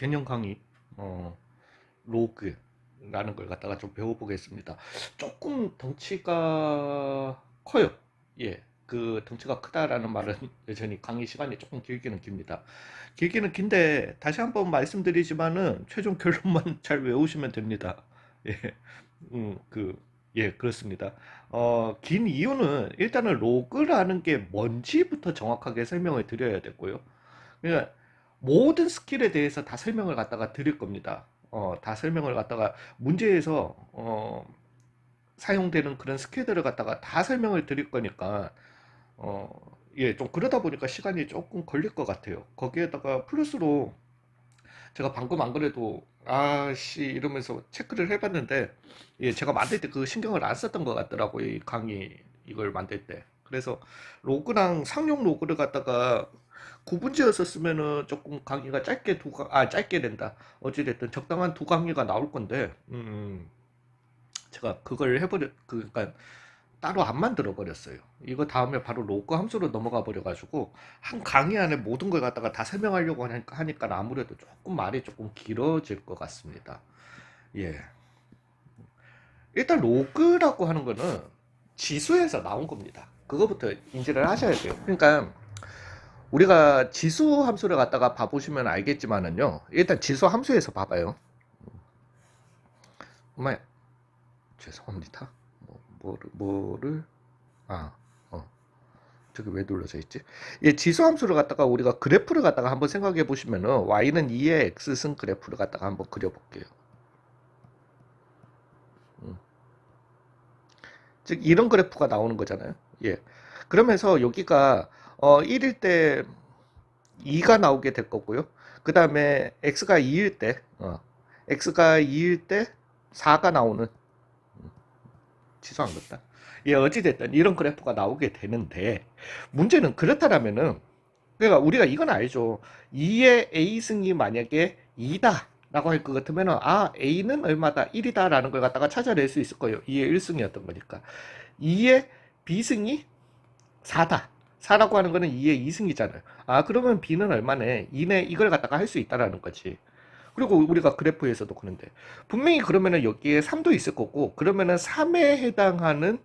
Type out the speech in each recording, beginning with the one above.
개념 강의, 어, 로그라는 걸 갖다가 좀 배워보겠습니다. 조금 덩치가 커요. 예, 그 덩치가 크다라는 말은 여전히 강의 시간이 조금 길기는 깁니다. 길기는 긴데 다시 한번 말씀드리지만은 최종 결론만 잘 외우시면 됩니다. 예, 그, 예, 그렇습니다. 긴 이유는 일단은 로그라는 게 뭔지부터 정확하게 설명을 드려야 되고요. 그러니까 모든 스킬에 대해서 다 설명을 갖다가 드릴 겁니다. 다 설명을 갖다가 문제에서 사용되는 그런 스킬들을 갖다가 다 설명을 드릴 거니까 어, 예, 좀 그러다 보니까 시간이 조금 걸릴 것 같아요. 거기에다가 플러스로 제가 방금 안 그래도 아씨 이러면서 체크를 해봤는데 예, 제가 만들 때 그 신경을 안 썼던 것 같더라고요. 이 강의 이걸 만들 때. 그래서 로그랑 상용 로그를 갖다가 구분지었었으면은 조금 강의가 짧게 된다. 어찌됐든 적당한 두 강의가 나올 건데, 제가 그걸 그러니까 따로 안 만들어 버렸어요. 이거 다음에 바로 로그 함수로 넘어가 버려가지고 한 강의 안에 모든 걸 갖다가 다 설명하려고 하니까 아무래도 조금 말이 조금 길어질 것 같습니다. 예. 일단 로그라고 하는 거는 지수에서 나온 겁니다. 그거부터 인지를 하셔야 돼요. 그러니까 우리가 지수 함수를 갖다가 봐보시면 알겠지만은요. 일단 지수 함수에서 봐봐요. 엄마 죄송합니다. 뭐를 아 저기 왜 눌러져 있지? 이 지수 함수를 갖다가 우리가 그래프를 갖다가 한번 생각해 보시면은 y는 2의 x승 그래프를 갖다가 한번 그려볼게요. 음. 즉 이런 그래프가 나오는 거잖아요. 예. 그러면서 여기가 1일 때 2가 나오게 될 거고요. 그 다음에 x가 2일 때 4가 나오는 취소한 것다. 예, 어찌됐든 이런 그래프가 나오게 되는데 문제는 그렇다라면은 그러니까 우리가 이건 알죠. 2의 a승이 만약에 2다 라고 할 것 같으면은 a는 얼마다 1이다 라는 걸 갖다가 찾아낼 수 있을 거예요. 2의 1승이었던 거니까. 2의 b승이 4다. 4라고 하는 거는 2의 2승이잖아요. 그러면 b는 얼마네? 2네 이걸 갖다가 할 수 있다라는 거지. 그리고 우리가 그래프에서도 그런데 분명히 그러면은 여기에 3도 있을 거고 그러면은 3에 해당하는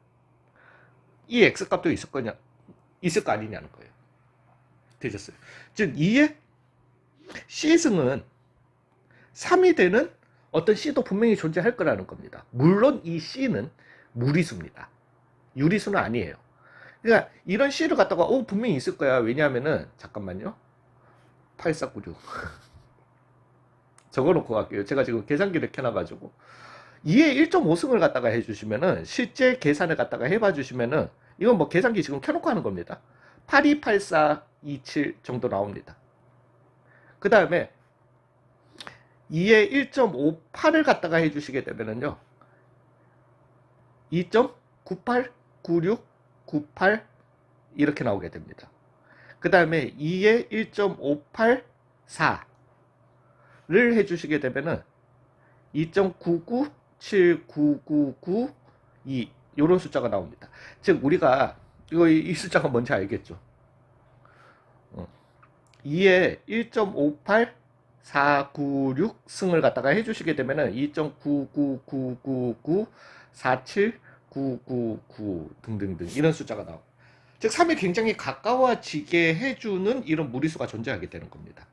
이 x값도 있을 거 아니냐는 거예요. 되셨어요. 즉 2의 c승은 3이 되는 어떤 c도 분명히 존재할 거라는 겁니다. 물론 이 c는 무리수입니다. 유리수는 아니에요. 그러니까 이런 c를 갖다가 분명히 있을 거야. 왜냐하면은 잠깐만요. 8496 적어놓고 갈게요. 제가 지금 계산기를 켜놔가지고 2의 1.5승을 갖다가 해주시면은 실제 계산을 갖다가 해봐 주시면은 이건 뭐 계산기 지금 켜놓고 하는 겁니다. 828427 정도 나옵니다. 그 다음에 2의 1.58을 갖다가 해주시게 되면은요 2.989698 이렇게 나오게 됩니다. 그 다음에 2의 1.584를 해주시게 되면은 2.9979992 이런 숫자가 나옵니다. 즉 우리가 이 숫자가 뭔지 알겠죠? 2에 1.58496승을 갖다가 해주시게 되면은 2.99999479999 등등등 이런 숫자가 나옵니다. 즉 3이 굉장히 가까워지게 해주는 이런 무리수가 존재하게 되는 겁니다.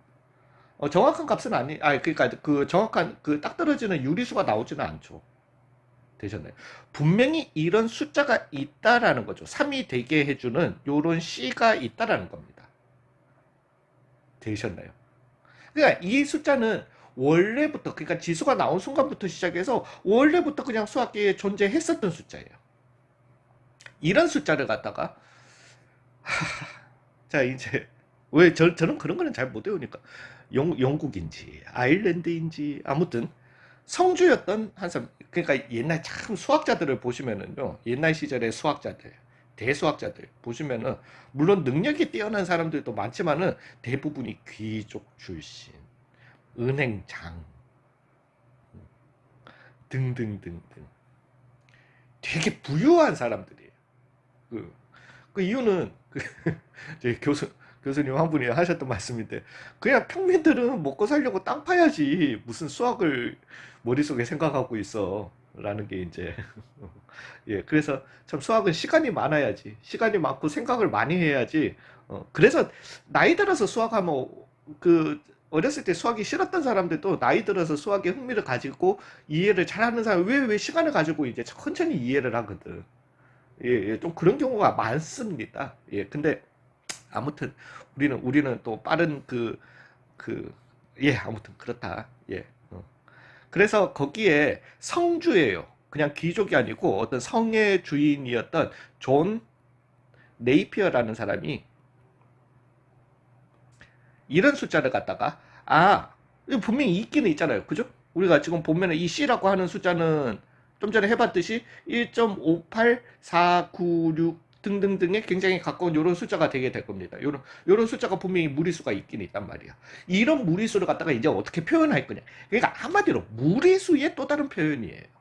정확한 값은 그러니까 그 정확한 그 딱 떨어지는 유리수가 나오지는 않죠. 되셨나요? 분명히 이런 숫자가 있다라는 거죠. 3이 되게 해주는 요런 C가 있다라는 겁니다. 되셨나요? 그러니까 이 숫자는 원래부터 그러니까 지수가 나온 순간부터 시작해서 원래부터 그냥 수학계에 존재했었던 숫자예요. 이런 숫자를 갖다가 자 이제 왜 저는 그런 거는 잘 못 외우니까 영국인지 아일랜드인지 아무튼 성주였던 한 사람 그러니까 옛날 참 수학자들을 보시면은요 옛날 시절의 수학자들 대수학자들 보시면은 물론 능력이 뛰어난 사람들도 많지만은 대부분이 귀족 출신 은행장 등등등등 되게 부유한 사람들이에요. 그 이유는 저희 교수님 한 분이 하셨던 말씀인데, 그냥 평민들은 먹고 살려고 땅 파야지 무슨 수학을 머릿속에 생각하고 있어 라는 게 이제 예, 그래서 참 수학은 시간이 많아야지, 시간이 많고 생각을 많이 해야지. 그래서 나이 들어서 수학하면, 그 어렸을 때 수학이 싫었던 사람들도 나이 들어서 수학에 흥미를 가지고 이해를 잘하는 사람, 왜 시간을 가지고 이제 천천히 이해를 하거든. 예, 예, 좀 그런 경우가 많습니다. 예, 근데 아무튼 우리는 또 빠른 예, 아무튼 그렇다. 예. 그래서 거기에 성주예요. 그냥 귀족이 아니고 어떤 성의 주인이었던 존 네이피어라는 사람이 이런 숫자를 갖다가, 이거 분명히 있기는 있잖아요. 그죠? 우리가 지금 보면은 이 C라고 하는 숫자는 좀 전에 해봤듯이 1.58496 등등등에 굉장히 가까운 이런 숫자가 되게 될 겁니다. 요런 숫자가 분명히 무리수가 있긴 있단 말이야. 이런 무리수를 갖다가 이제 어떻게 표현할 거냐. 그러니까 한마디로 무리수의 또 다른 표현이에요.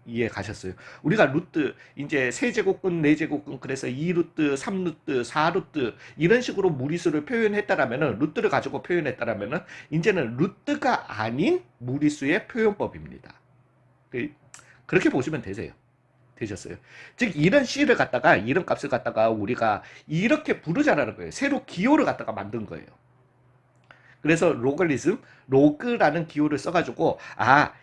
이해 가셨어요? 우리가 루트, 이제 세제곱근, 네제곱근, 그래서 2루트, 3루트, 4루트 이런 식으로 무리수를 표현했다라면은, 루트를 가지고 표현했다라면은 이제는 루트가 아닌 무리수의 표현법입니다. 그렇게 보시면 되셨어요. 즉 이런 C를 갖다가, 이런 값을 갖다가 우리가 이렇게 부르자라는 거예요. 새로 기호를 갖다가 만든 거예요. 그래서 로가리즘, 로그라는 기호를 써가지고,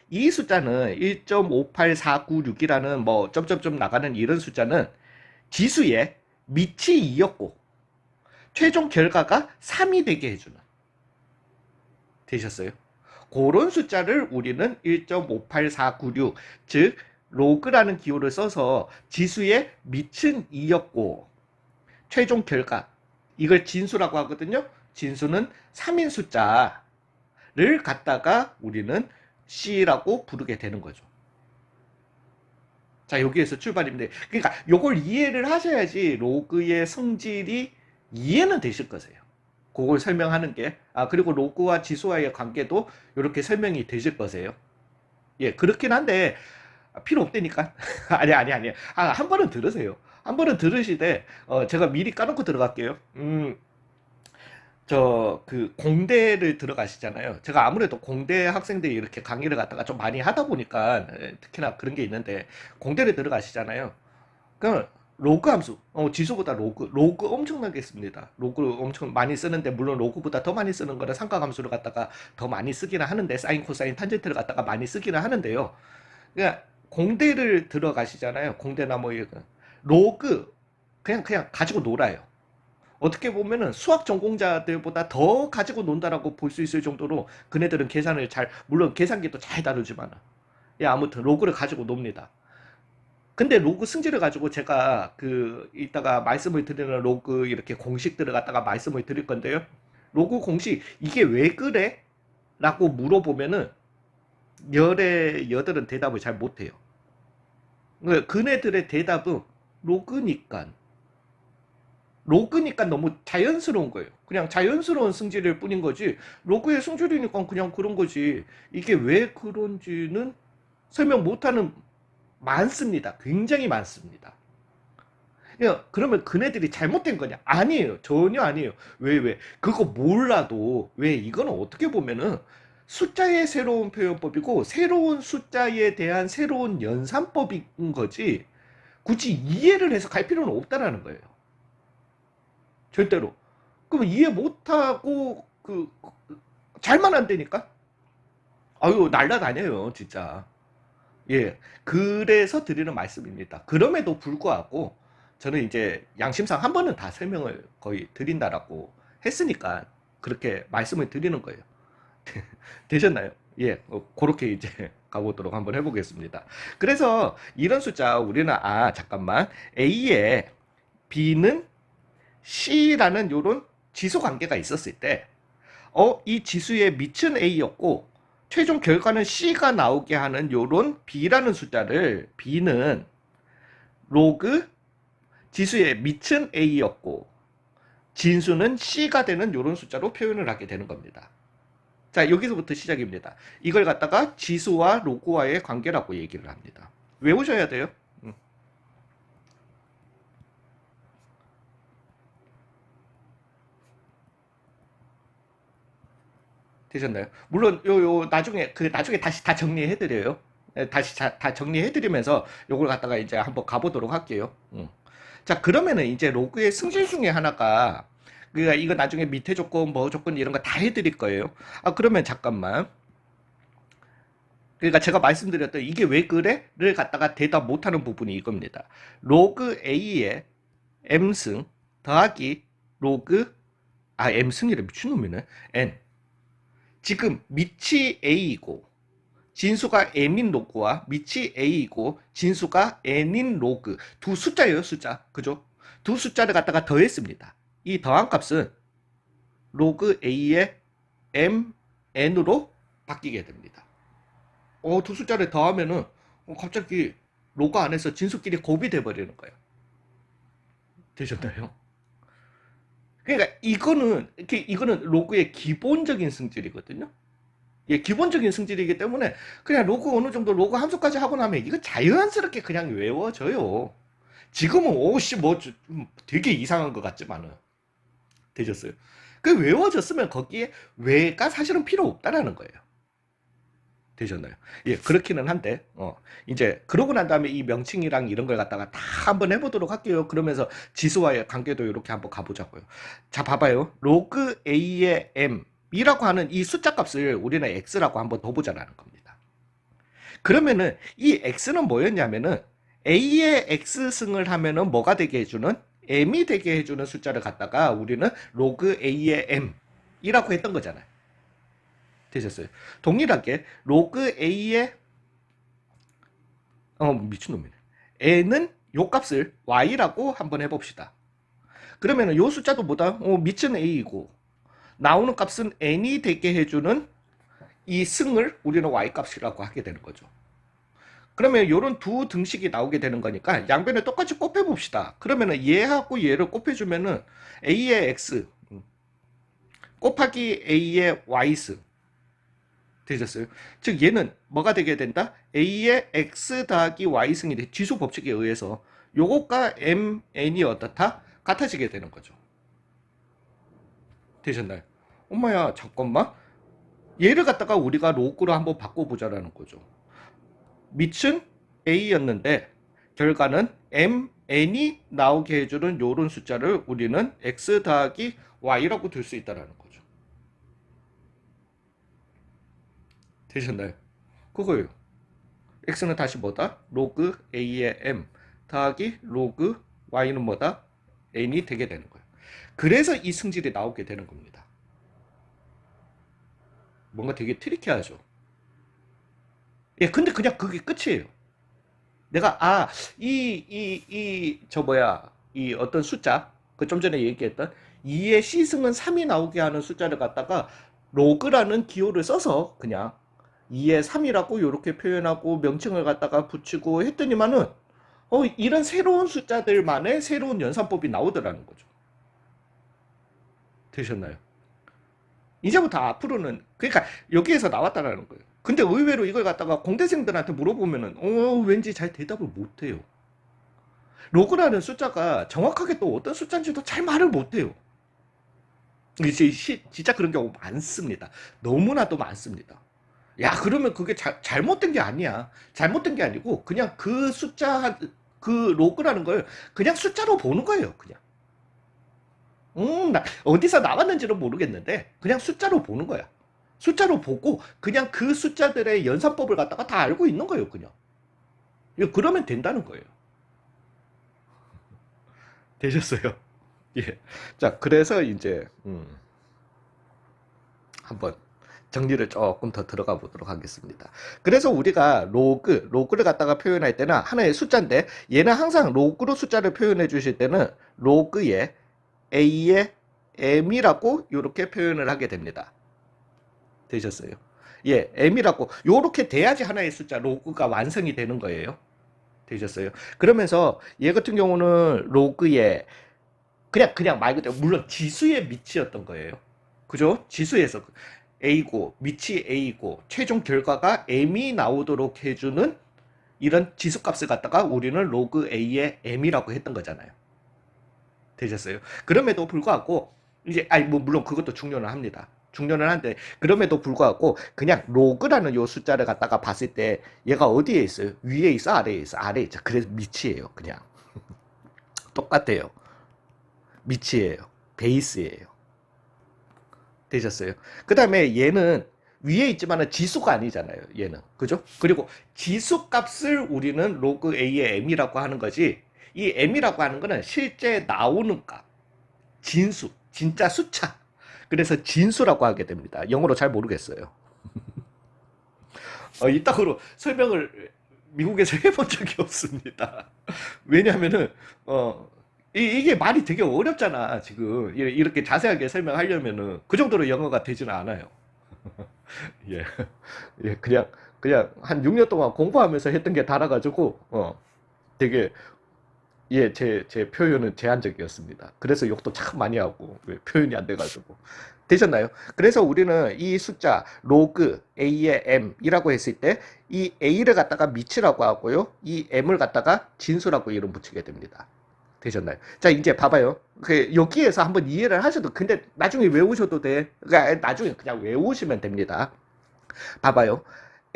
이 숫자는 1.58496이라는 뭐 점점점 나가는 이런 숫자는 지수의 밑이 2였고 최종 결과가 3이 되게 해주는, 되셨어요? 그런 숫자를 우리는 1.58496, 즉 로그라는 기호를 써서 지수의 밑은 2였고 최종 결과, 이걸 진수라고 하거든요. 진수는 3인 숫자를 갖다가 우리는 C라고 부르게 되는 거죠. 자, 여기에서 출발입니다. 그러니까 요걸 이해를 하셔야지 로그의 성질이 이해는 되실 거세요. 그걸 설명하는 게, 그리고 로그와 지수와의 관계도 이렇게 설명이 되실 거세요. 예, 그렇긴 한데 필요 없다니까. 아니. 한 번은 들으세요. 한 번은 들으시되, 제가 미리 까놓고 들어갈게요. 공대를 들어가시잖아요. 제가 아무래도 공대 학생들이 이렇게 강의를 갖다가 좀 많이 하다 보니까, 특히나 그런 게 있는데, 공대를 들어가시잖아요. 그럼 로그 함수, 지수보다 로그 엄청나게 씁니다. 로그 엄청 많이 쓰는데, 물론 로그보다 더 많이 쓰는 거는 삼각함수를 갖다가 더 많이 쓰기는 하는데, 사인, 코사인, 탄젠트를 갖다가 많이 쓰기는 하는데요. 그냥 공대를 들어가시잖아요. 공대나 뭐 이거 로그 그냥 가지고 놀아요. 어떻게 보면은 수학 전공자들보다 더 가지고 논다라고 볼 수 있을 정도로 그네들은 계산을 잘, 물론 계산기도 잘 다루지만, 예, 아무튼 로그를 가지고 놉니다. 근데 로그 승질을 가지고 제가 이따가 말씀을 드리는 로그 이렇게 공식들을 갖다가 말씀을 드릴 건데요. 로그 공식 이게 왜 그래? 라고 물어보면은 열의 여덟은 대답을 잘 못해요. 그네들의 대답은 로그니까. 로그니까 너무 자연스러운 거예요. 그냥 자연스러운 승질일 뿐인 거지, 로그의 승질이니까 그냥 그런 거지, 이게 왜 그런지는 설명 못하는, 많습니다. 굉장히 많습니다. 그러면 그네들이 잘못된 거냐? 아니에요. 전혀 아니에요. 왜? 그거 몰라도, 왜, 이거는 어떻게 보면은 숫자의 새로운 표현법이고 새로운 숫자에 대한 새로운 연산법인 거지, 굳이 이해를 해서 갈 필요는 없다라는 거예요. 절대로. 그럼 이해 못하고 잘만 안 되니까 아유 날라다녀요 진짜. 예, 그래서 드리는 말씀입니다. 그럼에도 불구하고 저는 이제 양심상 한 번은 다 설명을 거의 드린다라고 했으니까 그렇게 말씀을 드리는 거예요. 되셨나요? 예, 그렇게 이제 가보도록 한번 해보겠습니다. 그래서 이런 숫자 우리는, 잠깐만, A에 B는 C라는 요런 지수 관계가 있었을 때, 이 지수의 밑은 A였고 최종 결과는 C가 나오게 하는 요런 B라는 숫자를, B는 로그 지수의 밑은 A였고 진수는 C가 되는 요런 숫자로 표현을 하게 되는 겁니다. 자, 여기서부터 시작입니다. 이걸 갖다가 지수와 로그와의 관계라고 얘기를 합니다. 외우셔야 돼요. 되셨나요? 물론 요 나중에 다시 다 정리해 드려요. 다시 다 정리해 드리면서 요걸 갖다가 이제 한번 가보도록 할게요. 자, 그러면은 이제 로그의 승질 중에 하나가, 그러니까 이거 나중에 밑에 조건 뭐 조건 이런 거 다 해드릴 거예요. 아, 그러면 잠깐만. 그러니까 제가 말씀드렸던 이게 왜 그래?를 갖다가 대답 못하는 부분이 이겁니다. 로그 A의 M승 더하기 로그, M승이래, 미친놈이네. N. 지금 밑이 A이고 진수가 M인 로그와 밑이 A이고 진수가 N인 로그, 두 숫자예요, 숫자. 그죠? 두 숫자를 갖다가 더했습니다. 이 더한 값은 로그 A의 MN으로 바뀌게 됩니다. 두 숫자를 더하면은 갑자기 로그 안에서 진수끼리 곱이 돼버리는 거예요. 되셨나요? 그러니까 이거는 로그의 기본적인 승질이거든요. 예, 기본적인 승질이기 때문에 그냥 로그 어느 정도 로그 함수까지 하고 나면 이거 자연스럽게 그냥 외워져요. 지금은 오씨 뭐 되게 이상한 것 같지만은 되셨어요. 그 외워졌으면 거기에 왜가 사실은 필요 없다라는 거예요. 되셨나요? 예, 그렇기는 한데, 이제, 그러고 난 다음에 이 명칭이랑 이런 걸 갖다가 다 한번 해보도록 할게요. 그러면서 지수와의 관계도 이렇게 한번 가보자고요. 자, 봐봐요. 로그 A의 M이라고 하는 이 숫자 값을 우리는 X라고 한번 더 보자라는 겁니다. 그러면은 이 X는 뭐였냐면은 A의 X승을 하면은 뭐가 되게 해주는? M이 되게 해주는 숫자를 갖다가 우리는 로그 A의 M이라고 했던 거잖아요. 되셨어요. 동일하게 로그 A의 미친놈이네. N은 요 값을 Y라고 한번 해봅시다. 그러면은 요 숫자도 뭐다? 밑은 A이고 나오는 값은 N이 되게 해주는 이 승을 우리는 Y 값이라고 하게 되는 거죠. 그러면 요런 두 등식이 나오게 되는 거니까 양변을 똑같이 곱해봅시다. 그러면은 얘하고 얘를 곱해주면은 A의 X 곱하기 A의 Y승 되셨어요? 즉 얘는 뭐가 되게 된다? A의 X 더하기 Y승이 지수 법칙에 의해서 요것과 MN이 어떻다? 같아지게 되는 거죠. 되셨나요? 엄마야 잠깐만, 얘를 갖다가 우리가 로그로 한번 바꿔보자라는 거죠. 밑은 A였는데 결과는 MN이 나오게 해주는 요런 숫자를 우리는 X 더하기 Y라고 둘 수 있다는 거죠. 되셨나요? 그거예요. x는 다시 뭐다? 로그 a의 m 더하기 로그 y는 뭐다? n이 되게 되는 거예요. 그래서 이 승질이 나오게 되는 겁니다. 뭔가 되게 트리키하죠. 예, 근데 그냥 그게 끝이에요. 내가 이 어떤 숫자, 그 좀 전에 얘기했던 2의 c승은 3이 나오게 하는 숫자를 갖다가 로그라는 기호를 써서 그냥 2의 3이라고 이렇게 표현하고 명칭을 갖다가 붙이고 했더니만은 이런 새로운 숫자들만의 새로운 연산법이 나오더라는 거죠. 되셨나요? 이제부터 앞으로는 그러니까 여기에서 나왔다라는 거예요. 근데 의외로 이걸 갖다가 공대생들한테 물어보면은 왠지 잘 대답을 못해요. 로그라는 숫자가 정확하게 또 어떤 숫자인지도 잘 말을 못해요. 이제 진짜 그런 경우 많습니다. 너무나도 많습니다. 야, 그러면 그게 잘못된 게 아니야. 잘못된 게 아니고 그냥 그 숫자, 그 로그라는 걸 그냥 숫자로 보는 거예요. 그냥. 어디서 나왔는지는 모르겠는데 그냥 숫자로 보는 거야. 숫자로 보고 그냥 그 숫자들의 연산법을 갖다가 다 알고 있는 거예요. 그냥. 그러면 된다는 거예요. 되셨어요? 예. 자, 그래서 이제 한번 정리를 조금 더 들어가 보도록 하겠습니다. 그래서 우리가 로그를 갖다가 표현할 때는 하나의 숫자인데 얘는 항상 로그로 숫자를 표현해 주실 때는 로그의 a의 m이라고 이렇게 표현을 하게 됩니다. 되셨어요? 예, m이라고 요렇게 돼야지 하나의 숫자 로그가 완성이 되는 거예요. 되셨어요? 그러면서 얘 같은 경우는 로그의 그냥 말 그대로 물론 지수의 밑이었던 거예요. 그죠? 지수에서 A고 밑이 A고 최종 결과가 M이 나오도록 해주는 이런 지수값을 갖다가 우리는 로그 A의 M이라고 했던 거잖아요. 되셨어요? 그럼에도 불구하고 이제 뭐 물론 그것도 중요는 합니다. 중요는 한데 그럼에도 불구하고 그냥 로그라는 요 숫자를 갖다가 봤을 때 얘가 어디에 있어요? 위에 있어? 아래에 있어? 아래에 있죠. 그래서 밑이에요. 그냥 똑같아요. 밑이에요. 베이스예요. 되셨어요? 그 다음에 얘는 위에 있지만은 지수가 아니잖아요. 얘는. 그죠? 그리고 지수 값을 우리는 로그 A의 M이라고 하는 거지. 이 M이라고 하는 거는 실제 나오는 값. 진수. 진짜 숫자. 그래서 진수라고 하게 됩니다. 영어로 잘 모르겠어요. 이따구로 설명을 미국에서 해본 적이 없습니다. 왜냐하면은 이게 말이 되게 어렵잖아. 지금 이렇게 자세하게 설명하려면은 그 정도로 영어가 되지는 않아요. 예, 예, 그냥 한 6년 동안 공부하면서 했던 게 달아가지고 되게 제 표현은 제한적이었습니다. 그래서 욕도 참 많이 하고 왜 표현이 안 돼가지고 되셨나요? 그래서 우리는 이 숫자 로그 A의 M이라고 했을 때 이 A를 갖다가 미치라고 하고요. 이 M을 갖다가 진수라고 이름 붙이게 됩니다. 되셨나요? 자, 이제 봐봐요. 여기에서 한번 이해를 하셔도, 근데 나중에 외우셔도 돼. 그러니까 나중에 그냥 외우시면 됩니다. 봐봐요.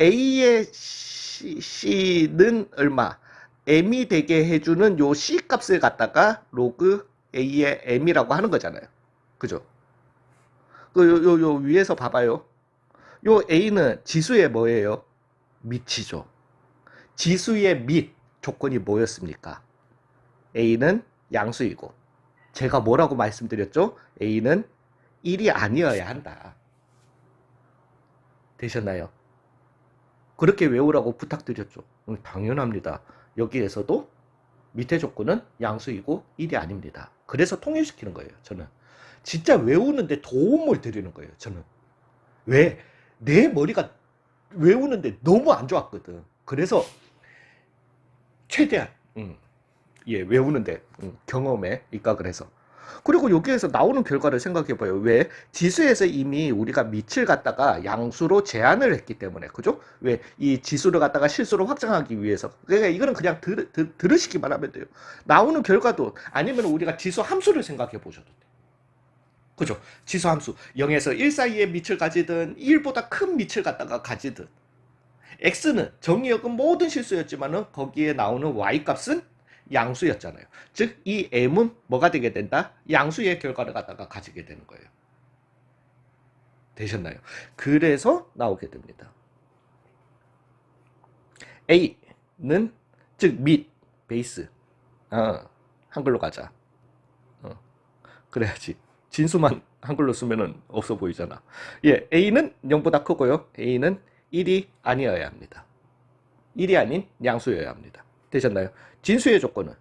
A의 C는 얼마? M이 되게 해주는 요 C 값을 갖다가 로그 A의 M이라고 하는 거잖아요. 그죠? 요 위에서 봐봐요. 요 A는 지수의 뭐예요? 밑이죠. 지수의 밑 조건이 뭐였습니까? A는 양수이고 제가 뭐라고 말씀드렸죠? A는 1이 아니어야 한다. 되셨나요? 그렇게 외우라고 부탁드렸죠. 당연합니다. 여기에서도 밑에 조건은 양수이고 1이 아닙니다. 그래서 통일시키는 거예요. 저는 진짜 외우는데 도움을 드리는 거예요. 저는 왜? 내 머리가 외우는데 너무 안 좋았거든. 그래서 최대한 예, 외우는데 경험에 입각을 해서 그리고 여기에서 나오는 결과를 생각해봐요. 왜? 지수에서 이미 우리가 밑을 갖다가 양수로 제한을 했기 때문에 그죠? 왜? 이 지수를 갖다가 실수로 확장하기 위해서 그러니까 이거는 그냥 들으시기만 하면 돼요. 나오는 결과도 아니면 우리가 지수 함수를 생각해 보셔도 돼요. 그죠? 지수 함수 0에서 1 사이의 밑을 가지든 1보다 큰 밑을 갖다가 가지든 x는 정의역은 모든 실수였지만은 거기에 나오는 y값은 양수였잖아요. 즉 이 m은 뭐가 되게 된다? 양수의 결과를 갖다가 가지게 되는 거예요. 되셨나요? 그래서 나오게 됩니다. a는 즉 밑, 베이스. 한글로 가자. 그래야지. 진수만 한글로 쓰면은 없어 보이잖아. 예, a는 0보다 크고요. a는 1이 아니어야 합니다. 1이 아닌 양수여야 합니다. 되셨나요? 진수의 조건은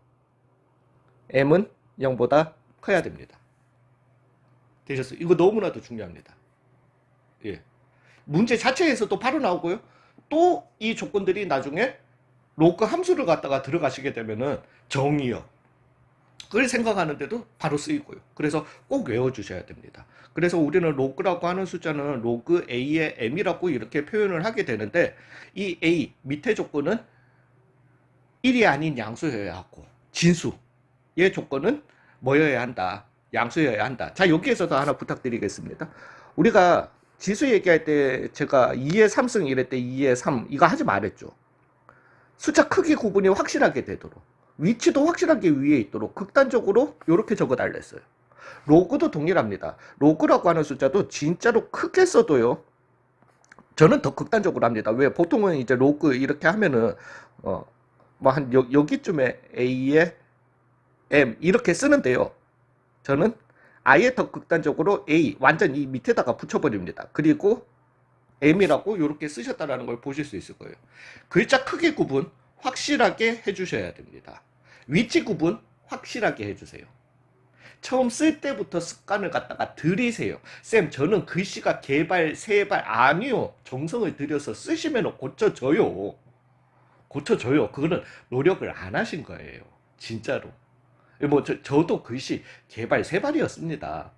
m은 0보다 커야 됩니다. 되셨어요? 이거 너무나도 중요합니다. 예. 문제 자체에서도 바로 나오고요. 또 이 조건들이 나중에 로그 함수를 갖다가 들어가시게 되면은 정의역 그걸 생각하는데도 바로 쓰이고요. 그래서 꼭 외워주셔야 됩니다. 그래서 우리는 로그라고 하는 숫자는 로그 A의 M이라고 이렇게 표현을 하게 되는데 이 A 밑에 조건은 1이 아닌 양수여야 하고 진수의 조건은 뭐여야 한다? 양수여야 한다. 자, 여기에서도 하나 부탁드리겠습니다. 우리가 지수 얘기할 때 제가 2의 3승 이럴 때 2의 3 이거 하지 말랬죠. 숫자 크기 구분이 확실하게 되도록 위치도 확실하게 위에 있도록 극단적으로 이렇게 적어달랬어요. 로그도 동일합니다. 로그라고 하는 숫자도 진짜로 크게 써도요. 저는 더 극단적으로 합니다. 왜? 보통은 이제 로그 이렇게 하면은 뭐 한 여기쯤에 A에 M 이렇게 쓰는데요. 저는 아예 더 극단적으로 A 완전 이 밑에다가 붙여버립니다. 그리고 M이라고 이렇게 쓰셨다라는 걸 보실 수 있을 거예요. 글자 크기 구분 확실하게 해주셔야 됩니다. 위치 구분 확실하게 해주세요. 처음 쓸 때부터 습관을 갖다가 들이세요. 쌤, 저는 글씨가 개발, 세발 아니요. 정성을 들여서 쓰시면 고쳐져요. 고쳐져요. 그거는 노력을 안 하신 거예요. 진짜로. 뭐 저도 글씨 개발 세발이었습니다.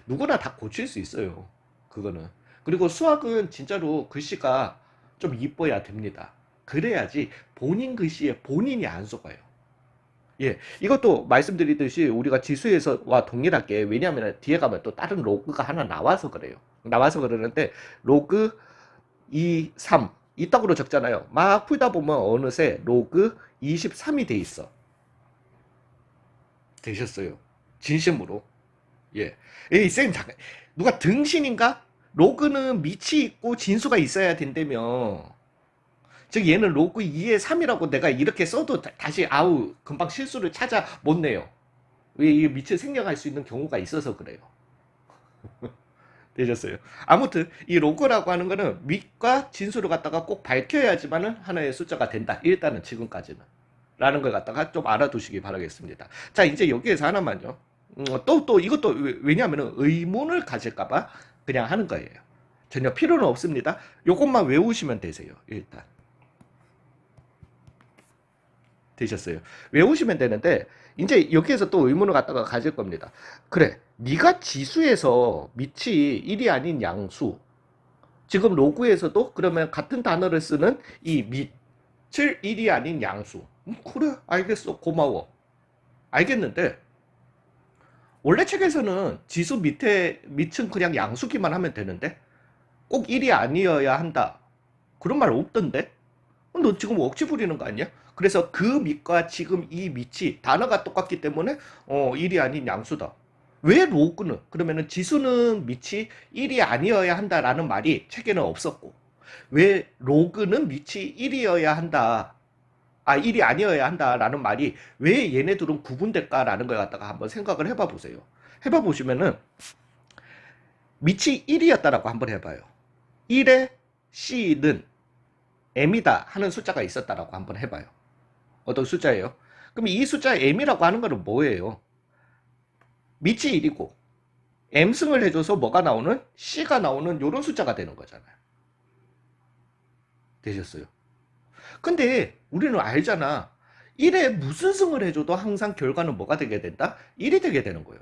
누구나 다 고칠 수 있어요. 그거는. 그리고 수학은 진짜로 글씨가 좀 이뻐야 됩니다. 그래야지 본인 글씨에 본인이 안 속아요. 예, 이것도 말씀드리듯이 우리가 지수에서와 동일하게, 왜냐하면 뒤에 가면 또 다른 로그가 하나 나와서 그래요. 나와서 그러는데 로그 2, 3 이따구로 적잖아요. 막 풀다 보면 어느새 로그 23이 돼 있어. 되셨어요. 진심으로. 예. 에이, 쌤, 잠깐. 누가 등신인가? 로그는 밑이 있고 진수가 있어야 된다며. 즉, 얘는 로그 2의 3이라고 내가 이렇게 써도 다시, 아우, 금방 실수를 찾아 못 내요. 왜 이 밑을 생략할 수 있는 경우가 있어서 그래요. 되셨어요. 아무튼, 이 로그라고 하는 거는 밑과 진수를 갖다가 꼭 밝혀야지만은 하나의 숫자가 된다. 일단은 지금까지는. 라는 걸 갖다가 좀 알아두시기 바라겠습니다. 자, 이제 여기에서 하나만요. 또 이것도 왜냐하면 의문을 가질까봐 그냥 하는 거예요. 전혀 필요는 없습니다. 요것만 외우시면 되세요. 일단. 되셨어요. 외우시면 되는데 이제 여기에서 또 의문을 갖다가 가질 겁니다. 그래, 네가 지수에서 밑이 1이 아닌 양수. 지금 로그에서도 그러면 같은 단어를 쓰는 이 밑을 1이 아닌 양수. 그래, 알겠어. 고마워. 알겠는데 원래 책에서는 지수 밑은 그냥 양수기만 하면 되는데 꼭 1이 아니어야 한다. 그런 말 없던데? 너 지금 억지 부리는 거 아니야? 그래서 그 밑과 지금 이 밑이 단어가 똑같기 때문에 1이 아닌 양수다. 왜 로그는? 그러면은 지수는 밑이 1이 아니어야 한다라는 말이 책에는 없었고 왜 로그는 밑이 1이어야 한다. 1이 아니어야 한다라는 말이 왜 얘네들은 구분될까라는 걸 갖다가 한번 생각을 해봐 보세요. 해봐 보시면은 밑이 1이었다라고 한번 해봐요. 1의 C는 M이다 하는 숫자가 있었다라고 한번 해봐요. 어떤 숫자예요? 그럼 이 숫자 M이라고 하는 거는 뭐예요? 밑이 1이고 M승을 해줘서 뭐가 나오는? C가 나오는 이런 숫자가 되는 거잖아요. 되셨어요? 근데 우리는 알잖아. 1에 무슨 승을 해줘도 항상 결과는 뭐가 되게 된다? 1이 되게 되는 거예요.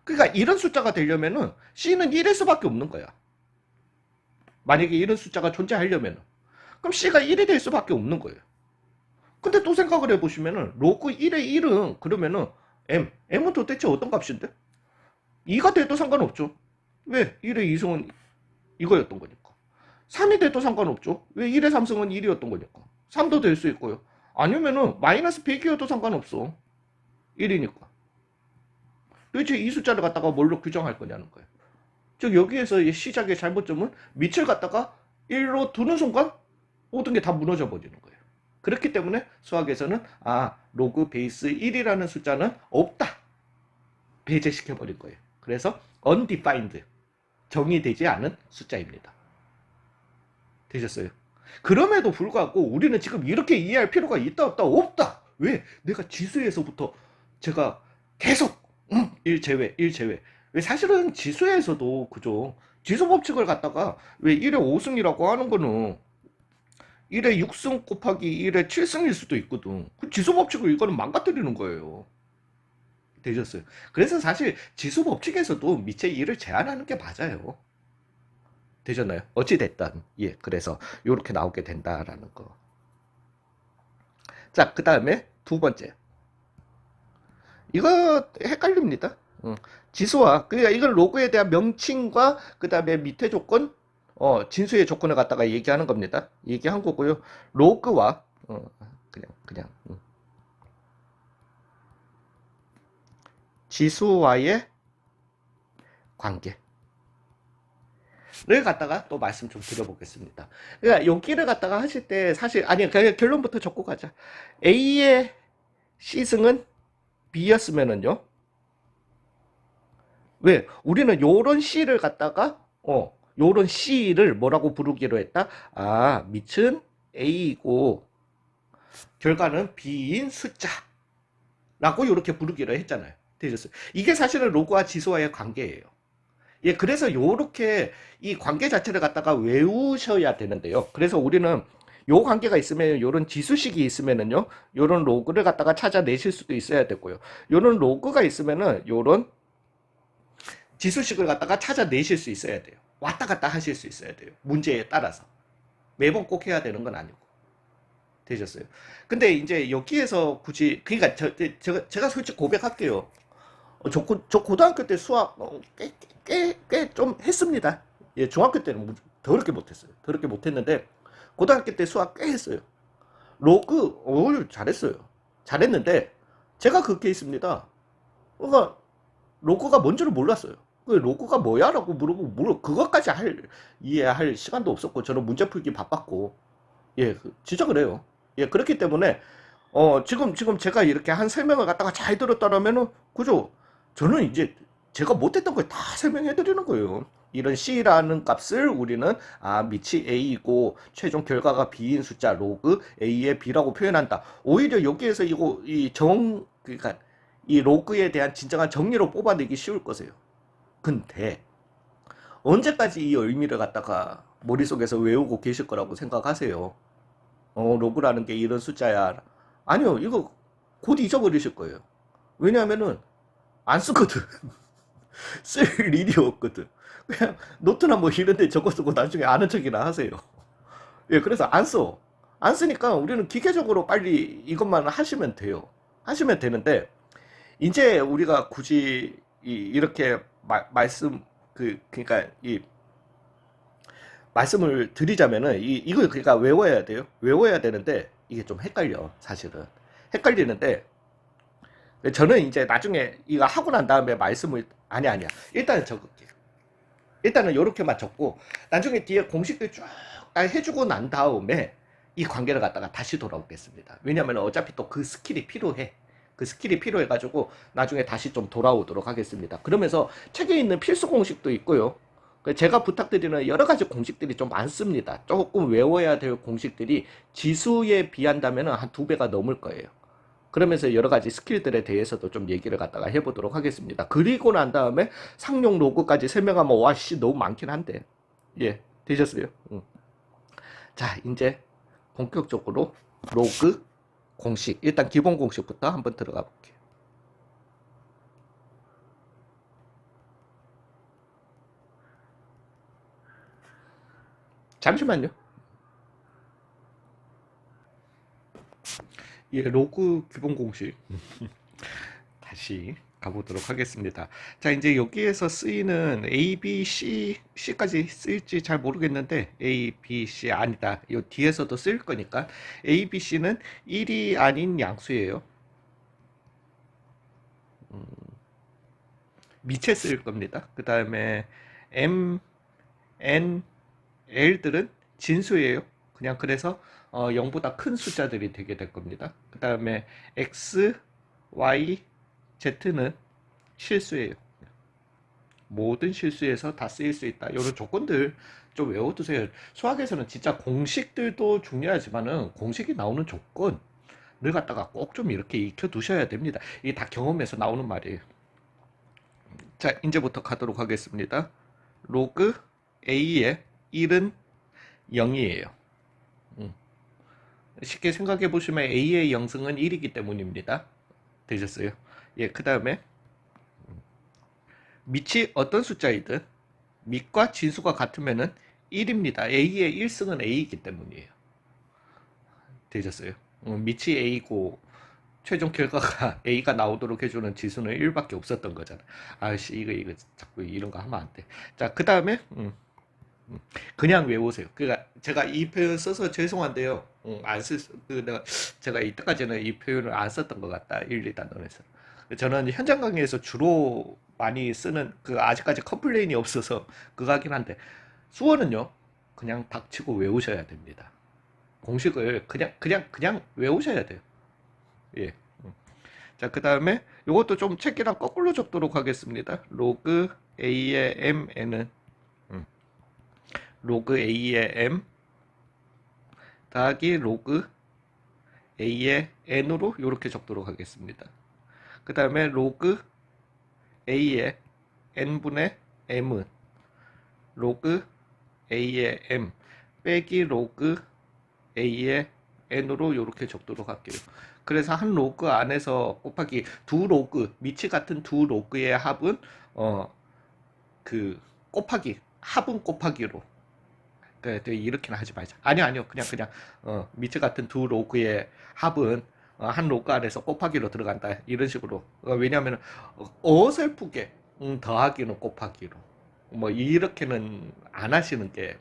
그러니까 이런 숫자가 되려면은 C는 1일 수밖에 없는 거야. 만약에 이런 숫자가 존재하려면 그럼 C가 1이 될 수밖에 없는 거예요. 근데 또 생각을 해보시면은 로그 1의 1은 그러면은 M은 도대체 어떤 값인데? 2가 돼도 상관없죠. 왜? 1의 2승은 이거였던 거니까. 3이 돼도 상관없죠. 왜 1의 3승은 1이었던 거니까. 3도 될 수 있고요. 아니면은 마이너스 100이어도 상관없어. 1이니까. 도대체 이 숫자를 갖다가 뭘로 규정할 거냐는 거예요. 즉 여기에서 시작의 잘못점은 밑을 갖다가 1로 두는 순간 모든 게 다 무너져 버리는 거예요. 그렇기 때문에 수학에서는 로그 베이스 1이라는 숫자는 없다. 배제시켜 버린 거예요. 그래서 undefined, 정의되지 않은 숫자입니다. 되셨어요? 그럼에도 불구하고 우리는 지금 이렇게 이해할 필요가 있다 없다? 없다. 왜? 내가 지수에서부터 제가 계속 1 제외 1 제외. 왜 사실은 지수에서도 그죠. 지수 법칙을 갖다가 왜 1의 5승이라고 하는 거는 1의 6승 곱하기 1의 7승일 수도 있거든. 그 지수 법칙을 이거는 망가뜨리는 거예요. 되셨어요? 그래서 사실 지수 법칙에서도 밑에 1을 제한하는 게 맞아요. 되셨나요? 어찌됐든 예, 그래서 이렇게 나오게 된다라는 거. 자, 그 다음에 두 번째. 이거 헷갈립니다. 지수와 그러니까 이건 로그에 대한 명칭과 그 다음에 밑에 조건, 진수의 조건을 갖다가 얘기하는 겁니다. 얘기한 거고요. 로그와 그냥 지수와의 관계. 를 갖다가 또 말씀 좀 드려보겠습니다. 그러니까 여기를 갖다가 하실 때 사실 그냥 결론부터 적고 가자. A의 C승은 B였으면은요. 왜? 우리는 요런 C를 갖다가 요런 C를 뭐라고 부르기로 했다? 밑은 A이고 결과는 B인 숫자라고 이렇게 부르기로 했잖아요. 되셨어요? 이게 사실은 로그와 지수와의 관계예요. 예, 그래서 요렇게 이 관계 자체를 갖다가 외우셔야 되는데요. 그래서 우리는 요 관계가 있으면 요런 지수식이 있으면은요. 요런 로그를 갖다가 찾아내실 수도 있어야 되고요. 요런 로그가 있으면은 요런 지수식을 갖다가 찾아내실 수 있어야 돼요. 왔다 갔다 하실 수 있어야 돼요. 문제에 따라서. 매번 꼭 해야 되는 건 아니고. 되셨어요. 근데 이제 여기에서 굳이 그러니까 제가 솔직히 고백할게요. 저 고등학교 때 수학 꽤 좀 했습니다. 예, 중학교 때는 더럽게 못했어요. 더럽게 못했는데 고등학교 때 수학 꽤 했어요. 로그 잘했어요. 잘했는데 제가 그게 있습니다. 그러니까 로그가 뭔지를 몰랐어요. 그 로그가 뭐야라고 물어보고 그것까지 이해할 시간도 없었고 저는 문제 풀기 바빴고 예, 진짜 그래요. 예, 그렇기 때문에 지금 제가 이렇게 한 설명을 갖다가 잘 들었다라면은 그죠? 저는 이제 제가 못했던 걸 다 설명해 드리는 거예요. 이런 C라는 값을 우리는 밑이 A이고 최종 결과가 B인 숫자 로그 A의 B라고 표현한다. 오히려 여기에서 그러니까 이 로그에 대한 진정한 정리로 뽑아내기 쉬울 거세요. 근데 언제까지 이 의미를 갖다가 머릿속에서 외우고 계실 거라고 생각하세요? 로그라는 게 이런 숫자야. 아니요, 이거 곧 잊어버리실 거예요. 왜냐하면은 안 쓰거든. 쓸 일이 없거든. 그냥 노트나 뭐 이런 데 적어 쓰고 나중에 아는 척이나 하세요. 예, 그래서 안 써. 안 쓰니까 우리는 기계적으로 빨리 이것만 하시면 돼요. 하시면 되는데, 이제 우리가 굳이 이렇게 말씀, 그러니까 말씀을 드리자면은 이걸 그러니까 외워야 돼요. 외워야 되는데 이게 좀 헷갈려 사실은. 헷갈리는데 저는 이제 나중에 이거 하고 난 다음에 말씀을 아니야. 일단은 적을게요. 일단은 이렇게만 적고 나중에 뒤에 공식들 쭉 해주고 난 다음에 이 관계를 갖다가 다시 돌아오겠습니다. 왜냐면 어차피 또 그 스킬이 필요해. 그 스킬이 필요해가지고 나중에 다시 좀 돌아오도록 하겠습니다. 그러면서 책에 있는 필수 공식도 있고요. 제가 부탁드리는 여러 가지 공식들이 좀 많습니다. 조금 외워야 될 공식들이 지수에 비한다면 한 2배가 넘을 거예요. 그러면서 여러 가지 스킬들에 대해서도 좀 얘기를 갖다가 해보도록 하겠습니다. 그리고 난 다음에 상용 로그까지 설명하면 와씨 너무 많긴 한데 예 되셨어요? 자 이제 본격적으로 로그 공식 일단 기본 공식부터 한번 들어가 볼게요. 잠시만요. 예, 로그 기본 공식 다시 가보도록 하겠습니다. 자, 이제 여기에서 쓰이는 A, B, C까지 쓰일지 잘 모르겠는데 A, B, C 아니다. 이 뒤에서도 쓸 거니까 A, B, C는 1이 아닌 양수예요. 미체 쓰일 겁니다. 그 다음에 M, N, L들은 진수예요. 그냥 그래서 0보다 큰 숫자들이 되게 될 겁니다. 그 다음에 X, Y, Z는 실수예요. 모든 실수에서 다 쓰일 수 있다. 이런 조건들 좀 외워두세요. 수학에서는 진짜 공식들도 중요하지만은 공식이 나오는 조건을 갖다가 꼭 좀 이렇게 익혀두셔야 됩니다. 이게 다 경험에서 나오는 말이에요. 자, 이제부터 가도록 하겠습니다. 로그 A의 1은 0이에요. 쉽게 생각해 보시면 A의 영승은 1이기 때문입니다. 되셨어요? 예, 그 다음에 밑이 어떤 숫자이든 밑과 진수가 같으면은 1입니다. A의 1승은 A이기 때문이에요. 되셨어요? 밑이 A고 최종 결과가 A가 나오도록 해주는 지수는 1밖에 없었던 거잖아. 아씨 이거 자꾸 이런 거 하면 안 돼. 자, 그 다음에 그냥 외우세요. 그러니까 제가 이 표현 써서 죄송한데요. 제가 이때까지는 이 표현을 안 썼던 것 같다. 1, 2단원에서. 저는 현장 강의에서 주로 많이 쓰는 아직까지 컴플레인이 없어서 그거 하긴 한데 수어는요. 그냥 닥치고 외우셔야 됩니다. 공식을 그냥 외우셔야 돼요. 예. 자, 그 다음에 이것도 좀 책이랑 거꾸로 적도록 하겠습니다. 로그 A의 MN은 로그 A의 M 더하기 로그 A의 N으로 이렇게 적도록 하겠습니다. 그 다음에 로그 A의 N분의 M은 로그 A의 M 빼기 로그 A의 N으로 이렇게 적도록 할게요. 그래서 한 로그 안에서 곱하기 두 로그, 밑이 같은 두 로그의 합은 곱하기 합은 곱하기로 그래, 이렇게는 하지 말자. 아니요. 그냥, 미츠 같은 두 로그의 합은 한 로그 안에서 곱하기로 들어간다. 이런 식으로. 왜냐하면, 어설프게, 더하기는 곱하기로. 뭐, 이렇게는 안 하시는 게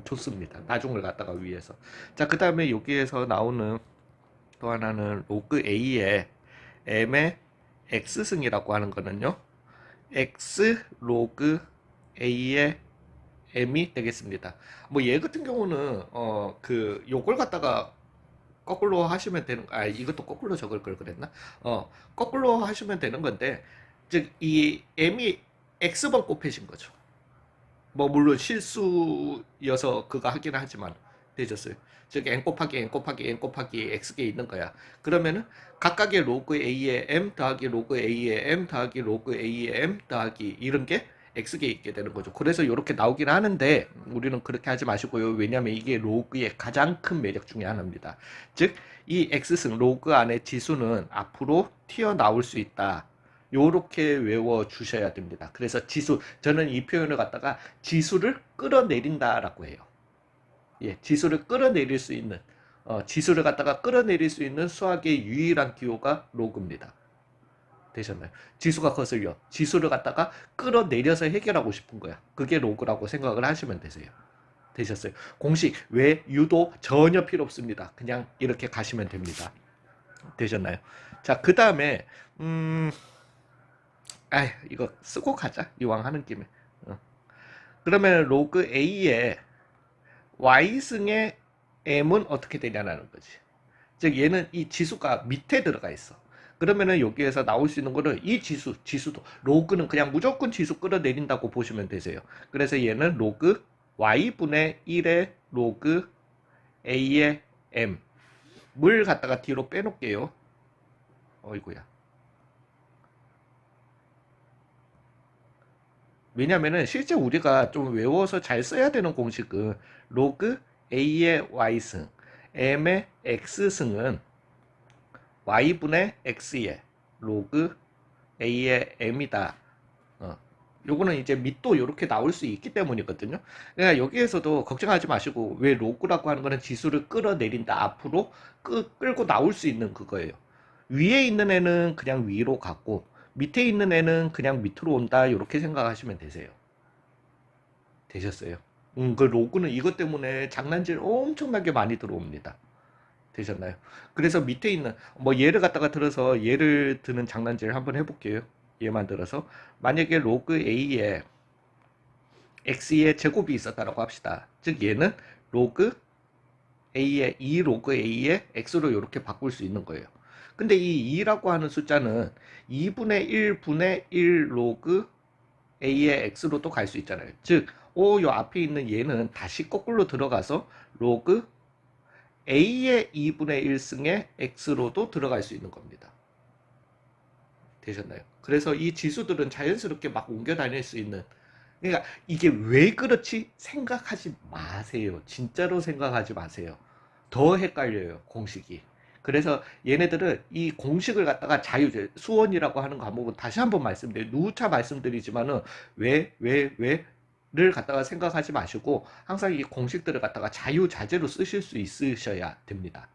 좋습니다. 나중을 갖다가 위해서. 자, 그 다음에 여기에서 나오는 또 하나는 로그 A의 M의 X승이라고 하는 거는요. X 로그 A의 M이 되겠습니다. 뭐 얘 같은 경우는 요걸 갖다가 거꾸로 하시면 되는 이것도 거꾸로 적을 걸 그랬나? 거꾸로 하시면 되는 건데 즉 이 M이 X번 곱해진 거죠. 뭐 물론 실수여서 그거 하긴 하지만 되졌어요. 즉 n 곱하기 n 곱하기 n 곱하기 x게 있는 거야. 그러면은 각각의 로그 a의 m 더하기 로그 a의 m 더하기 로그 a의 m 더하기 이런 게 x게 있게 되는 거죠. 그래서 이렇게 나오긴 하는데 우리는 그렇게 하지 마시고요. 왜냐하면 이게 로그의 가장 큰 매력 중에 하나입니다. 즉 이 x승 로그 안에 지수는 앞으로 튀어나올 수 있다. 요렇게 외워 주셔야 됩니다. 그래서 지수, 저는 이 표현을 갖다가 지수를 끌어내린다라고 해요. 예, 지수를 끌어내릴 수 있는, 지수를 갖다가 끌어내릴 수 있는 수학의 유일한 기호가 로그입니다. 되셨나요? 지수가 거슬려. 지수를 갖다가 끌어내려서 해결하고 싶은 거야. 그게 로그라고 생각을 하시면 되세요. 되셨어요? 공식, 왜, 유도 전혀 필요 없습니다. 그냥 이렇게 가시면 됩니다. 되셨나요? 자, 그 다음에, 이거 쓰고 가자. 이왕 하는 김에. 그러면 로그 A의 Y승의 M은 어떻게 되냐는 거지. 즉, 얘는 이 지수가 밑에 들어가 있어. 그러면은 여기에서 나올 수 있는 거는 이 지수도, 로그는 그냥 무조건 지수 끌어내린다고 보시면 되세요. 그래서 얘는 로그 Y분의 1의 로그 A의 M. 물 갖다가 뒤로 빼놓을게요. 어이구야. 왜냐면은 실제 우리가 좀 외워서 잘 써야 되는 공식은 로그 A의 Y승, M의 X승은 Y분의 X의 로그 A의 M이다. 요거는 이제 밑도 이렇게 나올 수 있기 때문이거든요. 그러니까 여기에서도 걱정하지 마시고 왜 로그라고 하는 거는 지수를 끌어내린다. 앞으로 끌고 나올 수 있는 그거예요. 위에 있는 애는 그냥 위로 갔고 밑에 있는 애는 그냥 밑으로 온다. 이렇게 생각하시면 되세요. 되셨어요? 그 로그는 이것 때문에 장난질 엄청나게 많이 들어옵니다. 되셨나요? 그래서 밑에 있는 뭐 예를 갖다가 들어서 예를 드는 장난질 한번 해볼게요. 얘만 들어서 만약에 로그 A에 X의 제곱이 있었다라고 합시다. 즉 얘는 로그 A의 2 로그 A의 X로 이렇게 바꿀 수 있는 거예요. 근데 이 2라고 하는 숫자는 2분의 1분의 1 로그 A의 X로도 갈 수 있잖아요. 즉, 요 앞에 있는 얘는 다시 거꾸로 들어가서 로그 A의 2분의 1승의 X로도 들어갈 수 있는 겁니다. 되셨나요? 그래서 이 지수들은 자연스럽게 막 옮겨 다닐 수 있는, 그러니까 이게 왜 그렇지 생각하지 마세요. 진짜로 생각하지 마세요. 더 헷갈려요, 공식이. 그래서 얘네들은 이 공식을 갖다가 수원이라고 하는 과목은 다시 한번 말씀드려요. 누차 말씀드리지만은 왜를 갖다가 생각하지 마시고 항상 이 공식들을 갖다가 자유자재로 쓰실 수 있으셔야 됩니다.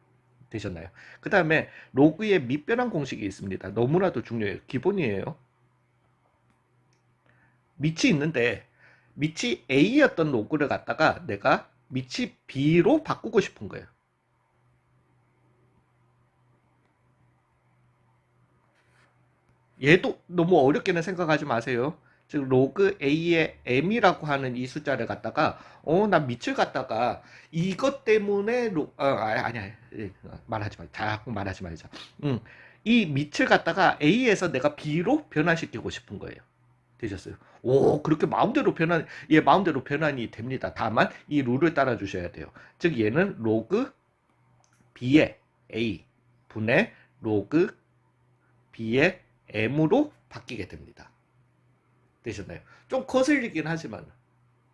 되셨나요? 그 다음에 로그의 밑변환 공식이 있습니다. 너무나도 중요해요. 기본이에요. 밑이 있는데 밑이 A였던 로그를 갖다가 내가 밑이 B로 바꾸고 싶은 거예요. 얘도 너무 어렵게는 생각하지 마세요. 즉 로그 A의 M이라고 하는 이 숫자를 갖다가 나 밑을 갖다가 이것 때문에 아니야. 말하지 말자. 자꾸 말하지 말자. 이 밑을 갖다가 A에서 내가 B로 변환시키고 싶은 거예요. 되셨어요? 그렇게 마음대로 변환이 됩니다. 다만 이 룰을 따라 주셔야 돼요. 즉 얘는 로그 B의 A 분의 로그 B의 M으로 바뀌게 됩니다. 되셨나요? 좀 거슬리긴 하지만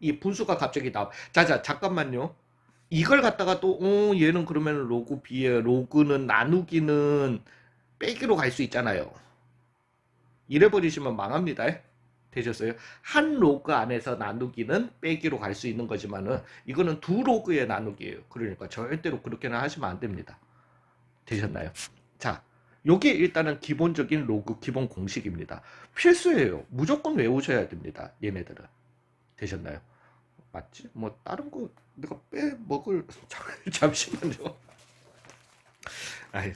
이 분수가 갑자기 자자 잠깐만요. 이걸 갖다가 또 얘는 그러면 로그 B의 로그는 나누기는 빼기로 갈 수 있잖아요. 이래 버리시면 망합니다. 되셨어요? 한 로그 안에서 나누기는 빼기로 갈 수 있는 거지만은 이거는 두 로그의 나누기예요. 그러니까 절대로 그렇게는 하시면 안 됩니다. 되셨나요? 자, 요게 일단은 기본적인 로그 기본 공식입니다. 필수예요. 무조건 외우셔야 됩니다. 얘네들은. 되셨나요? 맞지? 뭐 다른 거 내가 빼먹을 잠시만요. 아이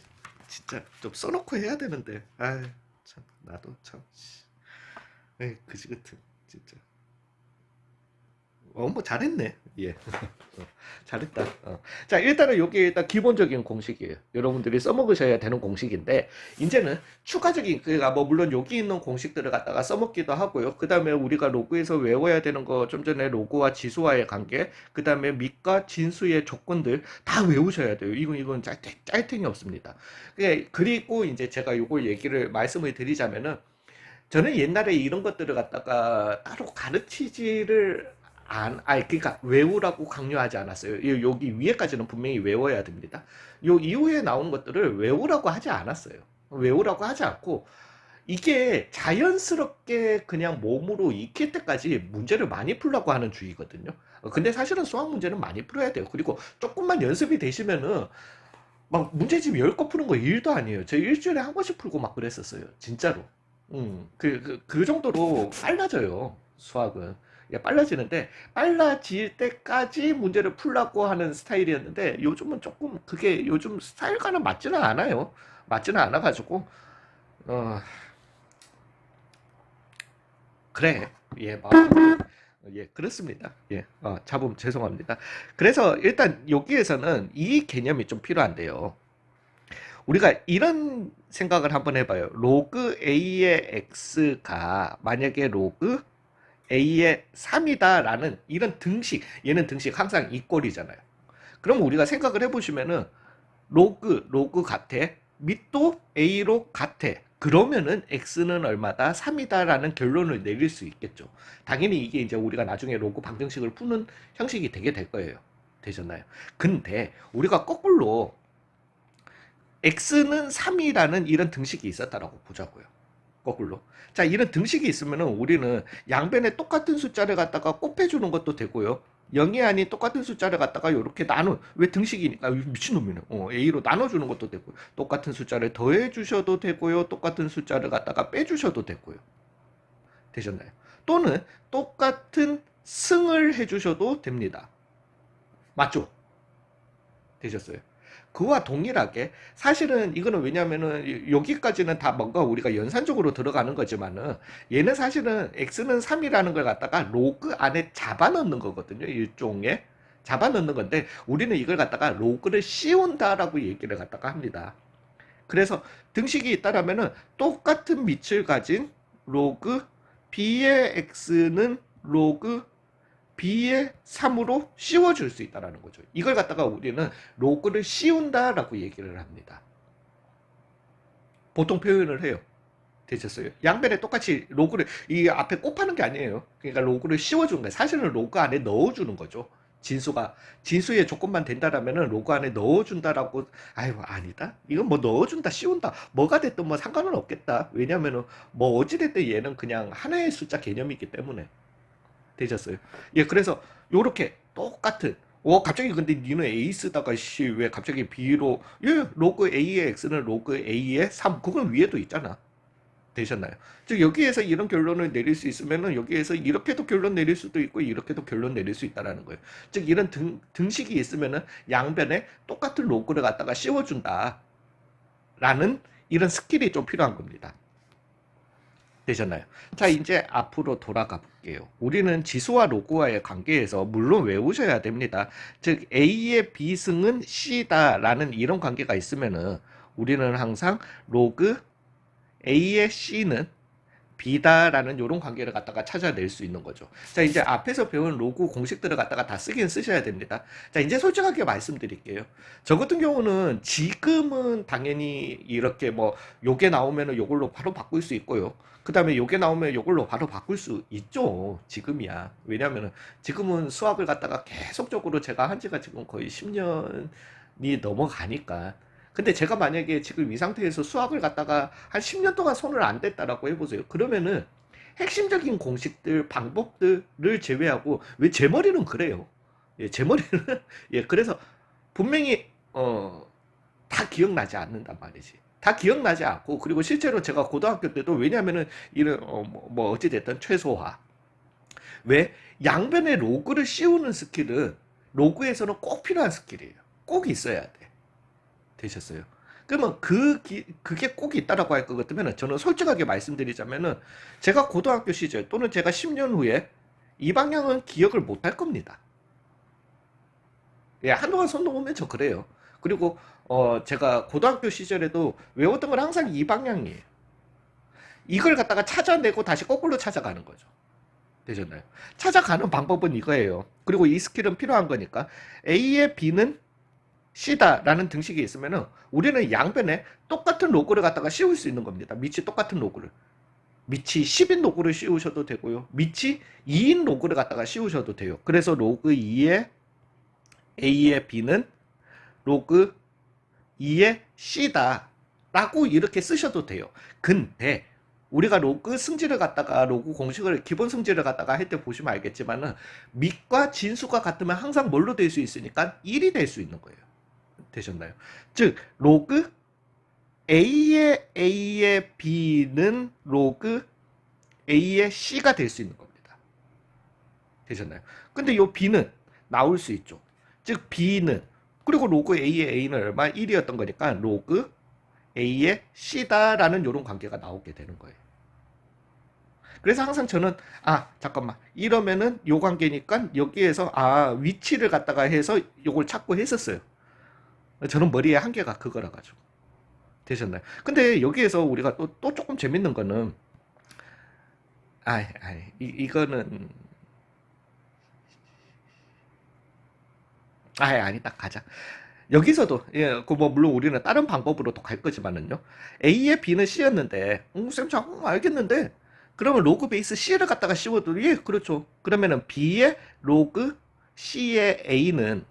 진짜 좀 써놓고 해야 되는데 아이 참 나도 참 에이 그지 같은 진짜 뭐 잘했네. 예. 잘했다. 자, 일단은 요게 일단 기본적인 공식이에요. 여러분들이 써먹으셔야 되는 공식인데, 이제는 추가적인, 그러니까 뭐, 물론 여기 있는 공식들을 갖다가 써먹기도 하고요. 그 다음에 우리가 로그에서 외워야 되는 거, 좀 전에 로그와 지수와의 관계, 그 다음에 밑과 진수의 조건들 다 외우셔야 돼요. 이건 짤탱이 없습니다. 그리고 이제 제가 요걸 말씀을 드리자면은, 저는 옛날에 이런 것들을 갖다가 따로 가르치지를 그러니까 외우라고 강요하지 않았어요. 여기 위에까지는 분명히 외워야 됩니다. 요 이후에 나오는 것들을 외우라고 하지 않았어요. 외우라고 하지 않고, 이게 자연스럽게 그냥 몸으로 익힐 때까지 문제를 많이 풀라고 하는 주의거든요. 근데 사실은 수학 문제는 많이 풀어야 돼요. 그리고 조금만 연습이 되시면은, 막 문제집 10거 푸는 거 일도 아니에요. 저 일주일에 한 번씩 풀고 막 그랬었어요. 진짜로. 그 정도로 빨라져요. 수학은. 예, 빨라지는데, 빨라질 때까지 문제를 풀라고 하는 스타일이었는데, 요즘은 조금 그게 요즘 스타일과는 맞지는 않아요. 맞지는 않아가지고, 어, 그래. 예, 예, 그렇습니다. 예, 잡음 죄송합니다. 그래서 일단 여기에서는 이 개념이 좀 필요한데요. 우리가 이런 생각을 한번 해봐요. 로그 A의 X가 만약에 로그 A의 3이다라는 이런 등식, 얘는 등식 항상 이꼴이잖아요. 그럼 우리가 생각을 해보시면은 로그 같아. 밑도 A로 같아. 그러면은 X는 얼마다? 3이다라는 결론을 내릴 수 있겠죠. 당연히 이게 이제 우리가 나중에 로그 방정식을 푸는 형식이 되게 될 거예요. 되셨나요? 근데 우리가 거꾸로 x는 3이라는 이런 등식이 있었다라고 보자고요. 거꾸로. 자, 이런 등식이 있으면 우리는 양변에 똑같은 숫자를 갖다가 곱해주는 것도 되고요. 0이 아닌 똑같은 숫자를 갖다가 이렇게 왜 등식이니까 미친놈이네. A로 나눠주는 것도 되고요. 똑같은 숫자를 더해주셔도 되고요. 똑같은 숫자를 갖다가 빼주셔도 되고요. 되셨나요? 또는 똑같은 승을 해주셔도 됩니다. 맞죠? 되셨어요? 그와 동일하게 사실은 이거는 왜냐면은 여기까지는 다 뭔가 우리가 연산적으로 들어가는 거지만은 얘는 사실은 x는 3이라는 걸 갖다가 로그 안에 잡아넣는 거거든요. 일종의 잡아넣는 건데 우리는 이걸 갖다가 로그를 씌운다라고 얘기를 갖다가 합니다. 그래서 등식이 있다라면은 똑같은 밑을 가진 로그 b의 x는 로그 b의 3으로 씌워줄 수 있다는 거죠. 이걸 갖다가 우리는 로그를 씌운다라고 얘기를 합니다. 보통 표현을 해요. 되셨어요? 양변에 똑같이 로그를 이 앞에 곱하는 게 아니에요. 그러니까 로그를 씌워주는 거예요. 사실은 로그 안에 넣어주는 거죠. 진수의 조건만 된다라면은 로그 안에 넣어준다라고. 아이고 아니다. 이건 뭐 넣어준다 씌운다 뭐가 됐든 뭐 상관은 없겠다. 왜냐면은 뭐 어찌됐든 얘는 그냥 하나의 숫자 개념이기 때문에. 되셨어요. 예, 그래서 요렇게 똑같은 갑자기 근데 니는 A 쓰다가 왜 갑자기 B로 로그 A의 X는 로그 A의 3 그건 위에도 있잖아. 되셨나요? 즉 여기에서 이런 결론을 내릴 수 있으면은 여기에서 이렇게도 결론 내릴 수도 있고 이렇게도 결론 내릴 수 있다라는 거예요. 즉 이런 등식이 있으면은 양변에 똑같은 로그를 갖다가 씌워준다 라는 이런 스킬이 좀 필요한 겁니다. 되셨나요? 자, 이제 앞으로 돌아가 볼게요. 우리는 지수와 로그와의 관계에서 물론 외우셔야 됩니다. 즉 A의 비승은 C다라는 이런 관계가 있으면은 우리는 항상 로그 A의 C는 B다라는 이런 관계를 갖다가 찾아낼 수 있는 거죠. 자, 이제 앞에서 배운 로그 공식들을 갖다가 다 쓰긴 쓰셔야 됩니다. 자, 이제 솔직하게 말씀드릴게요. 저 같은 경우는 지금은 당연히 이렇게 뭐 요게 나오면은 요걸로 바로 바꿀 수 있고요. 그 다음에 요게 나오면 요걸로 바로 바꿀 수 있죠. 지금이야. 왜냐면은 지금은 수학을 갖다가 계속적으로 제가 한 지가 지금 거의 10년이 넘어가니까. 근데 제가 만약에 지금 이 상태에서 수학을 갖다가 한 10년 동안 손을 안 댔다라고 해보세요. 그러면은 핵심적인 공식들, 방법들을 제외하고 왜 제 머리는 그래요. 예, 제 머리는 예, 그래서 분명히 다 기억나지 않는단 말이지. 다 기억나지 않고 그리고 실제로 제가 고등학교 때도 왜냐면은 이런 뭐 어찌됐든 최소화 왜 양변에 로그를 씌우는 스킬은 로그에서는 꼭 필요한 스킬이에요. 꼭 있어야 돼. 되셨어요? 그러면 그게 꼭 있다라고 할 것 같으면 저는 솔직하게 말씀드리자면은 제가 고등학교 시절 또는 제가 10년 후에 이 방향은 기억을 못 할 겁니다. 예, 한동안 손 놓으면 저 그래요. 그리고 제가 고등학교 시절에도 외웠던 건 항상 이 방향이에요. 이걸 갖다가 찾아내고 다시 거꾸로 찾아가는 거죠. 되셨나요? 찾아가는 방법은 이거예요. 그리고 이 스킬은 필요한 거니까 A의 B는 C다라는 등식이 있으면은 우리는 양변에 똑같은 로그를 갖다가 씌울 수 있는 겁니다. 밑이 똑같은 로그를. 밑이 10인 로그를 씌우셔도 되고요. 밑이 2인 로그를 갖다가 씌우셔도 돼요. 그래서 로그 2의 A의 B는 로그 2의 C다 라고 이렇게 쓰셔도 돼요. 근데 우리가 로그 승질을 갖다가 로그 공식을 기본 승질을 갖다가 할 때 보시면 알겠지만은 밑과 진수가 같으면 항상 뭘로 될 수 있으니까 1이 될 수 있는 거예요. 되셨나요? 즉 로그 A의 B는 로그 A의 C가 될 수 있는 겁니다. 되셨나요? 근데 이 B는 나올 수 있죠. 즉 B는 그리고 로그 A의 A는 얼마? 1이었던 거니까 로그 A의 C다라는 이런 관계가 나오게 되는 거예요. 그래서 항상 저는 잠깐만 이러면은 요 관계니까 여기에서 위치를 갖다가 해서 요걸 찾고 했었어요. 저는 머리에 한계가 그거라 가지고. 되셨나요? 근데 여기에서 우리가 또 조금 재밌는 거는 이거는 아니다 가자. 여기서도 예, 뭐 물론 우리는 다른 방법으로도 갈 거지만은요. A의 B는 C였는데, 쌤, 알겠는데. 그러면 로그 베이스 C를 갖다가 씌워도 예, 그렇죠. 그러면은 B의 로그 C의 A는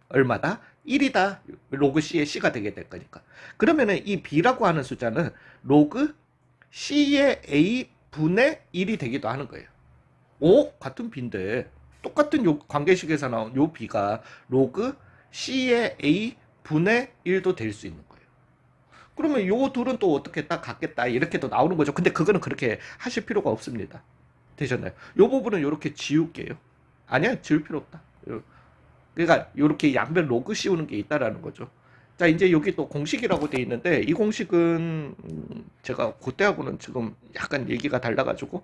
얼마다? 1이다. 로그 C의 C가 되게 될 거니까. 그러면은 이 B라고 하는 숫자는 로그 C의 A 분의 1이 되기도 하는 거예요. 같은 B인데 똑같은 요 관계식에서 나온 요 B가 로그 C의 A 분의 1도 될 수 있는 거예요. 그러면 요 둘은 또 어떻게 딱 같겠다 이렇게 또 나오는 거죠. 근데 그거는 그렇게 하실 필요가 없습니다. 되셨나요? 요 부분은 요렇게 지울게요. 아니야, 지울 필요 없다. 그러니까 요렇게 양변 로그 씌우는 게 있다라는 거죠. 자, 이제 여기 또 공식이라고 돼 있는데 이 공식은 제가 그때하고는 지금 약간 얘기가 달라가지고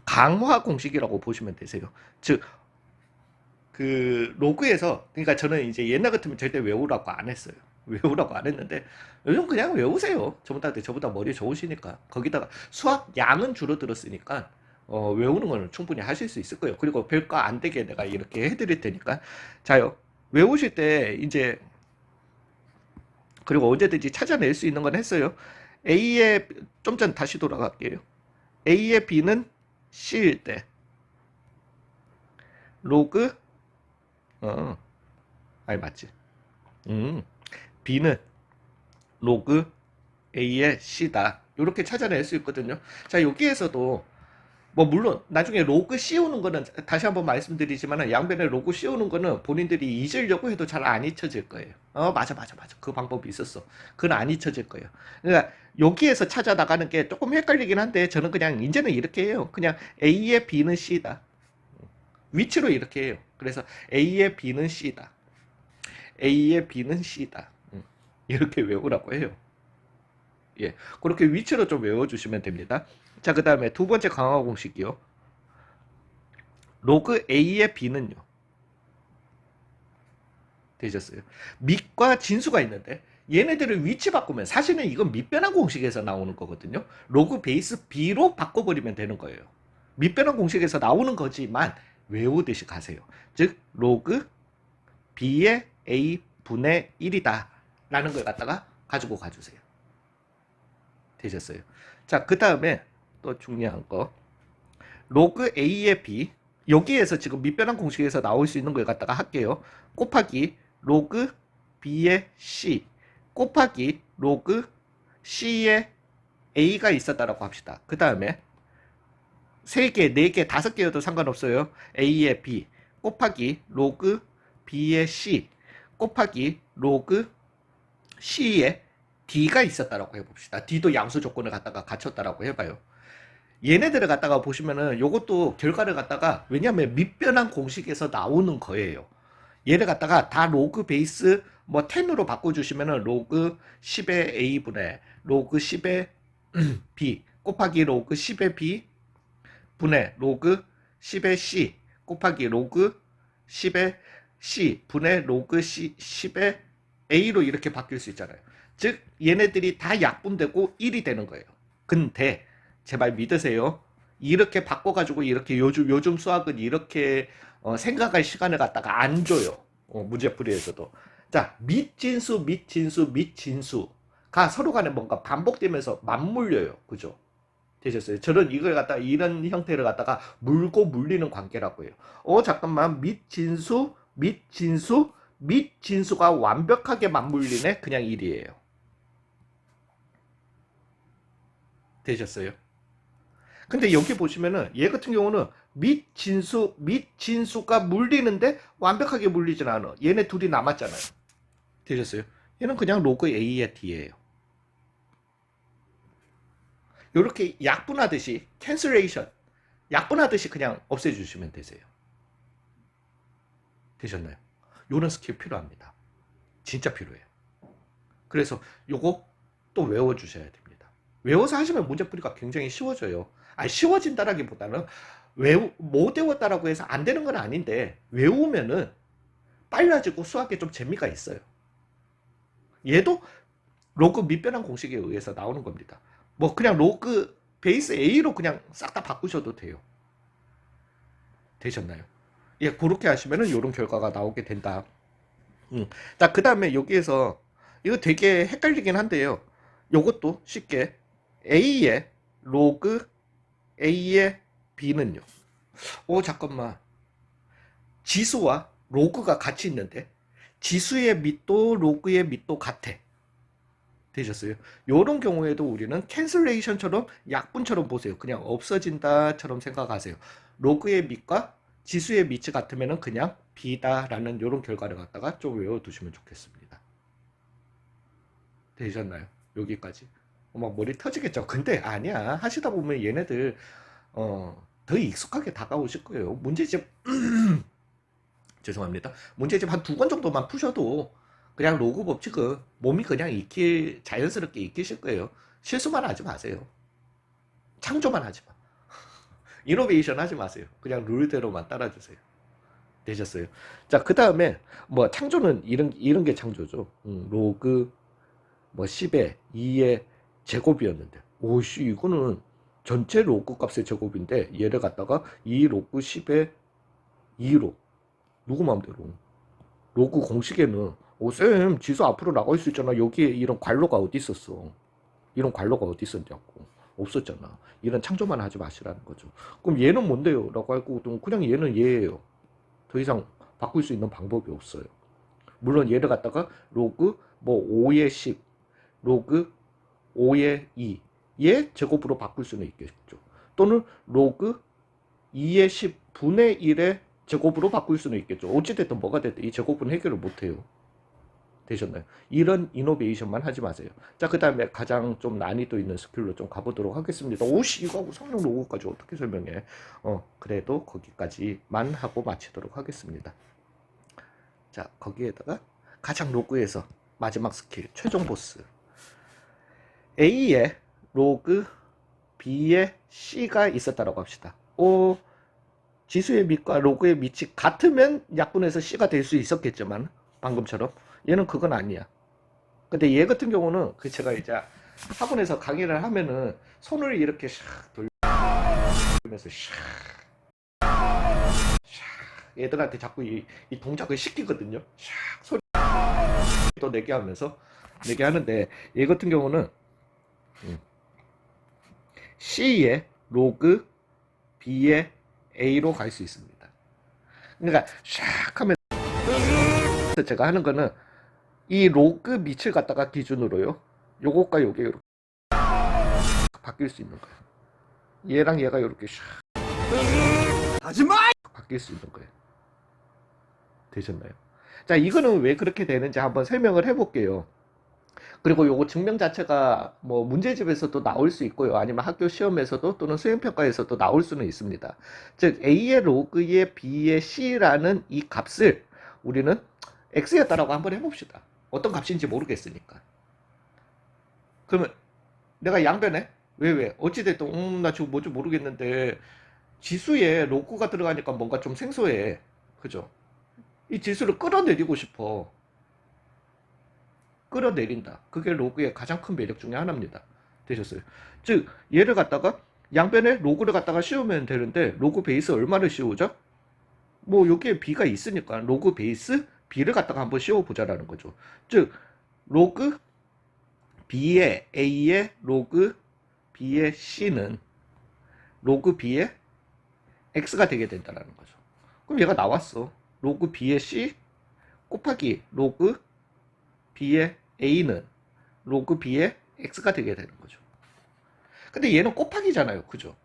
강화 공식이라고 보시면 되세요. 즉 그 로그에서 그러니까 저는 이제 옛날 같으면 절대 외우라고 안 했어요. 외우라고 안 했는데 요즘 그냥 외우세요. 저보다 머리 좋으시니까. 거기다가 수학 양은 줄어들었으니까 외우는 거는 충분히 하실 수 있을 거예요. 그리고 별거 안 되게 내가 이렇게 해드릴 테니까 자요. 외우실 때 이제 그리고 언제든지 찾아낼 수 있는 건 했어요. A의 좀 전 다시 돌아갈게요. A의 B는 C일 때 로그 맞지. B는 로그 A의 C다. 이렇게 찾아낼 수 있거든요. 자, 여기에서도 뭐 물론 나중에 로그 씌우는 거는 다시 한번 말씀드리지만 양변에 로그 씌우는 거는 본인들이 잊으려고 해도 잘 안 잊혀질 거예요. 맞아. 그 방법이 있었어. 그건 안 잊혀질 거예요. 그러니까 여기에서 찾아 나가는 게 조금 헷갈리긴 한데 저는 그냥 이제는 이렇게 해요. 그냥 A의 B는 C다. 위치로 이렇게 해요. 그래서 A의 B는 C다. A의 B는 C다. 이렇게 외우라고 해요. 예, 그렇게 위치로 좀 외워주시면 됩니다. 자, 그 다음에 두 번째 강화 공식이요. 로그 A의 B는요. 되셨어요. 밑과 진수가 있는데 얘네들을 위치 바꾸면 사실은 이건 밑변환 공식에서 나오는 거거든요. 로그 베이스 B로 바꿔버리면 되는 거예요. 밑변환 공식에서 나오는 거지만 외우듯이 가세요. 즉 로그 B의 A 분의 1이다 라는 걸 갖다가 가지고 가주세요. 되셨어요. 자, 그 다음에 또 중요한 거 로그 A의 B 여기에서 지금 밑변환 공식에서 나올 수 있는 걸 갖다가 할게요. 곱하기 로그 B의 C 곱하기 로그 C의 A가 있었다라고 합시다. 그 다음에 3개, 4개, 5개여도 상관없어요. A의 B 곱하기 로그 B의 C 곱하기 로그 C의 D가 있었다라고 해봅시다. D도 양수 조건을 갖다가 갖췄다라고 해봐요. 얘네들을 갖다가 보시면은 요것도 결과를 갖다가 왜냐하면 밑변환 공식에서 나오는 거예요. 얘를 갖다가 다 로그 베이스 뭐 10으로 바꿔주시면은 로그 10의 A분의 로그 10의 B 곱하기 로그 10의 B 분의 로그 10의 C 곱하기 로그 10의 C 분의 로그 10의 A로 이렇게 바뀔 수 있잖아요. 즉 얘네들이 다 약분되고 1이 되는 거예요. 근데 제발 믿으세요. 이렇게 바꿔가지고 이렇게 요즘 수학은 이렇게 생각할 시간을 갖다가 안 줘요. 문제풀이에서도. 자, 밑진수, 밑진수, 밑진수가 서로 간에 뭔가 반복되면서 맞물려요. 그죠? 되셨어요? 저는 이걸 갖다가 이런 형태를 갖다가 물고 물리는 관계라고 해요. 잠깐만. 밑진수, 밑진수, 밑진수가 완벽하게 맞물리네? 그냥 1이에요. 되셨어요? 근데 여기 보시면은 얘 같은 경우는 밑진수가 물리는데 완벽하게 물리진 않아. 얘네 둘이 남았잖아요. 되셨어요? 얘는 그냥 로그 A의 D예요. 이렇게 약분하듯이 캔슬레이션 약분하듯이 그냥 없애주시면 되세요. 되셨나요? 요런 스킬 필요합니다. 진짜 필요해요. 그래서 요거 또 외워주셔야 됩니다. 외워서 하시면 문제풀이가 굉장히 쉬워져요. 쉬워진다라기보다는 못 외웠다라고 해서 안 되는 건 아닌데 외우면은 빨라지고 수학에 좀 재미가 있어요. 얘도 로그 밑변환 공식에 의해서 나오는 겁니다. 뭐 그냥 로그 베이스 A로 그냥 싹 다 바꾸셔도 돼요. 되셨나요? 예, 그렇게 하시면은 이런 결과가 나오게 된다. 자, 그 다음에 여기에서 이거 되게 헷갈리긴 한데요. 요것도 쉽게 A의 로그 A의 B는요. 잠깐만. 지수와 로그가 같이 있는데 지수의 밑도 로그의 밑도 같아. 되셨어요? 이런 경우에도 우리는 캔슬레이션처럼 약분처럼 보세요. 그냥 없어진다처럼 생각하세요. 로그의 밑과 지수의 밑이 같으면 그냥 B다라는 이런 결과를 갖다가 좀 외워두시면 좋겠습니다. 되셨나요? 여기까지. 막 머리 터지겠죠? 근데 아니야. 하시다 보면 얘네들 더 익숙하게 다가오실 거예요. 문제집 죄송합니다. 문제집 한 2권 정도만 푸셔도 그냥 로그 법칙은 몸이 그냥 자연스럽게 익히실 거예요. 실수만 하지 마세요. 창조만 하지 마. 이노베이션 하지 마세요. 그냥 룰대로만 따라주세요. 되셨어요? 자, 그 다음에 뭐 창조는 이런 게 창조죠. 로그 뭐 10의 2의 제곱이었는데 오씨 이거는 전체 로그 값의 제곱인데 얘를 갖다가 2 로그 10의 2로 누구 마음대로 로그 공식에는 쌤 지수 앞으로 나갈 수 있잖아. 여기에 이런 괄호가 어디 있었어. 이런 괄호가 어디 있었냐고. 없었잖아. 이런 창조만 하지 마시라는 거죠. 그럼 얘는 뭔데요? 라고 하고 그냥 얘는 얘예요. 더 이상 바꿀 수 있는 방법이 없어요. 물론 얘를 갖다가 로그 뭐 5의 10 로그 5의 2의 제곱으로 바꿀 수는 있겠죠. 또는 로그 2의 10분의 1의 제곱으로 바꿀 수는 있겠죠. 어찌됐든 뭐가 됐든 이 제곱은 해결을 못해요. 되셨나요? 이런 이노베이션만 하지 마세요. 자, 그 다음에 가장 좀 난이도 있는 스킬로 좀 가보도록 하겠습니다. 오씨, 이거하고 성능 로고까지 어떻게 설명해? 그래도 거기까지만 하고 마치도록 하겠습니다. 자, 거기에다가 가장 로그에서 마지막 스킬, 최종 보스. A의 로그, B의 C가 있었다라고 합시다. 지수의 밑과 로그의 밑이 같으면 약분해서 C가 될 수 있었겠지만 방금처럼 얘는 그건 아니야. 근데 얘 같은 경우는 제가 이제 학원에서 강의를 하면은 손을 이렇게 샥 돌면서 샥 애들한테 자꾸 이 동작을 시키거든요. 샥 소리 또 내게 하면서 내게 하는데 얘 같은 경우는 C의 로그 B의 A로 갈 수 있습니다. 그러니까 샥 하면 제가 하는 거는 이 로그 밑을 갖다가 기준으로요. 요것과 요게 이렇게 바뀔 수 있는 거예요. 얘랑 얘가 이렇게 샥 하지마! 바뀔 수 있는 거예요. 되셨나요? 자, 이거는 왜 그렇게 되는지 한번 설명을 해볼게요. 그리고 요거 증명 자체가 뭐 문제집에서도 나올 수 있고요. 아니면 학교 시험에서도 또는 수행평가에서도 나올 수는 있습니다. 즉 A의 로그의 B의 C라는 이 값을 우리는 X였다라고 한번 해봅시다. 어떤 값인지 모르겠으니까. 그러면 내가 양변에 왜 어찌됐든 나 지금 뭔지 모르겠는데 지수에 로그가 들어가니까 뭔가 좀 생소해. 그죠? 이 지수를 끌어내리고 싶어. 끌어내린다. 그게 로그의 가장 큰 매력 중에 하나입니다. 되셨어요? 즉 얘를 갖다가 양변에 로그를 갖다가 씌우면 되는데 로그 베이스 얼마를 씌우죠? 뭐 여기에 B가 있으니까 로그 베이스 B를 갖다가 한번 씌워보자라는 거죠. 즉 로그 B의 A의 로그 B의 C는 로그 B의 X가 되게 된다는 거죠. 그럼 얘가 나왔어. 로그 B의 C 곱하기 로그 B의 A는 로그 B의 X가 되게 되는 거죠. 근데 얘는 곱하기잖아요. 그죠?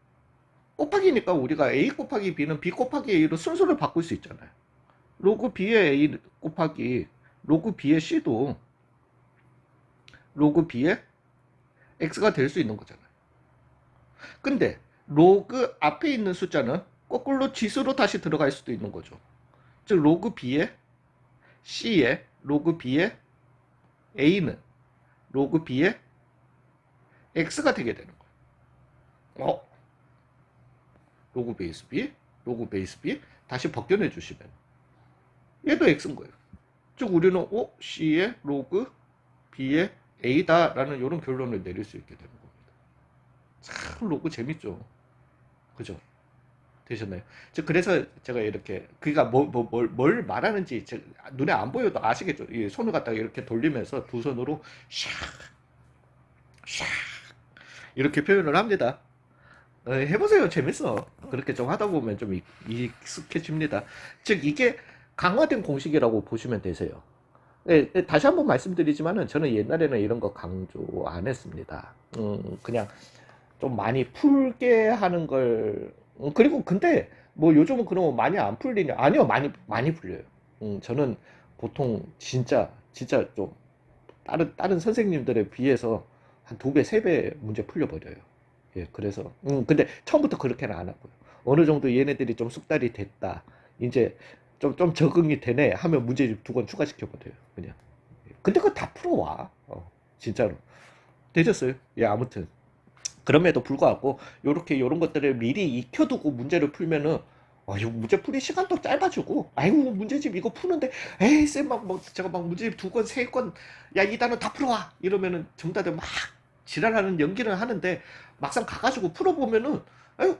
곱하기니까 우리가 A 곱하기 B는 B 곱하기 A로 순서를 바꿀 수 있잖아요. 로그 B의 A 곱하기 로그 B의 C도 로그 B의 X가 될 수 있는 거잖아요. 근데 로그 앞에 있는 숫자는 거꾸로 지수로 다시 들어갈 수도 있는 거죠. 즉 로그 B의 C의 로그 B의 A는 로그 B의 X가 되게 되는 거예요. 로그 베이스 B, 로그 베이스 B 다시 벗겨내 주시면 얘도 X인 거예요. 즉 우리는 C의 로그 B의 A다라는 이런 결론을 내릴 수 있게 되는 겁니다. 참 로그 재밌죠. 그죠? 되셨나요? 즉 그래서 제가 이렇게 그가 뭘 말하는지 눈에 안 보여도 아시겠죠? 이 손을 갖다가 이렇게 돌리면서 두 손으로 샥 이렇게 표현을 합니다. 해보세요. 재밌어. 그렇게 좀 하다 보면 좀 익숙해집니다. 즉 이게 강화된 공식이라고 보시면 되세요. 네, 다시 한번 말씀드리지만은 저는 옛날에는 이런 거 강조 안 했습니다. 그냥 좀 많이 풀게 하는 걸 그리고 근데 뭐 요즘은 그러면 많이 안 풀리냐? 아니요, 많이 풀려요. 저는 보통 진짜 좀 다른 선생님들에 비해서 한 2배, 3배 문제 풀려버려요. 예, 그래서 근데 처음부터 그렇게는 안 하고요. 어느 정도 얘네들이 좀 숙달이 됐다. 이제 좀 적응이 되네 하면 문제집 2권 추가시켜버려요. 그냥. 근데 그거 다 풀어와. 진짜로. 되셨어요? 예, 아무튼. 그럼에도 불구하고 요런 것들을 미리 익혀두고 문제를 풀면은 이거 문제 풀이 시간도 짧아지고 아이고 문제집 이거 푸는데 에이 쌤 제가 막 문제집 2권 3권 야 이 단어 다 풀어와 이러면은 정답들 막 지랄하는 연기를 하는데 막상 가가지고 풀어보면은 아유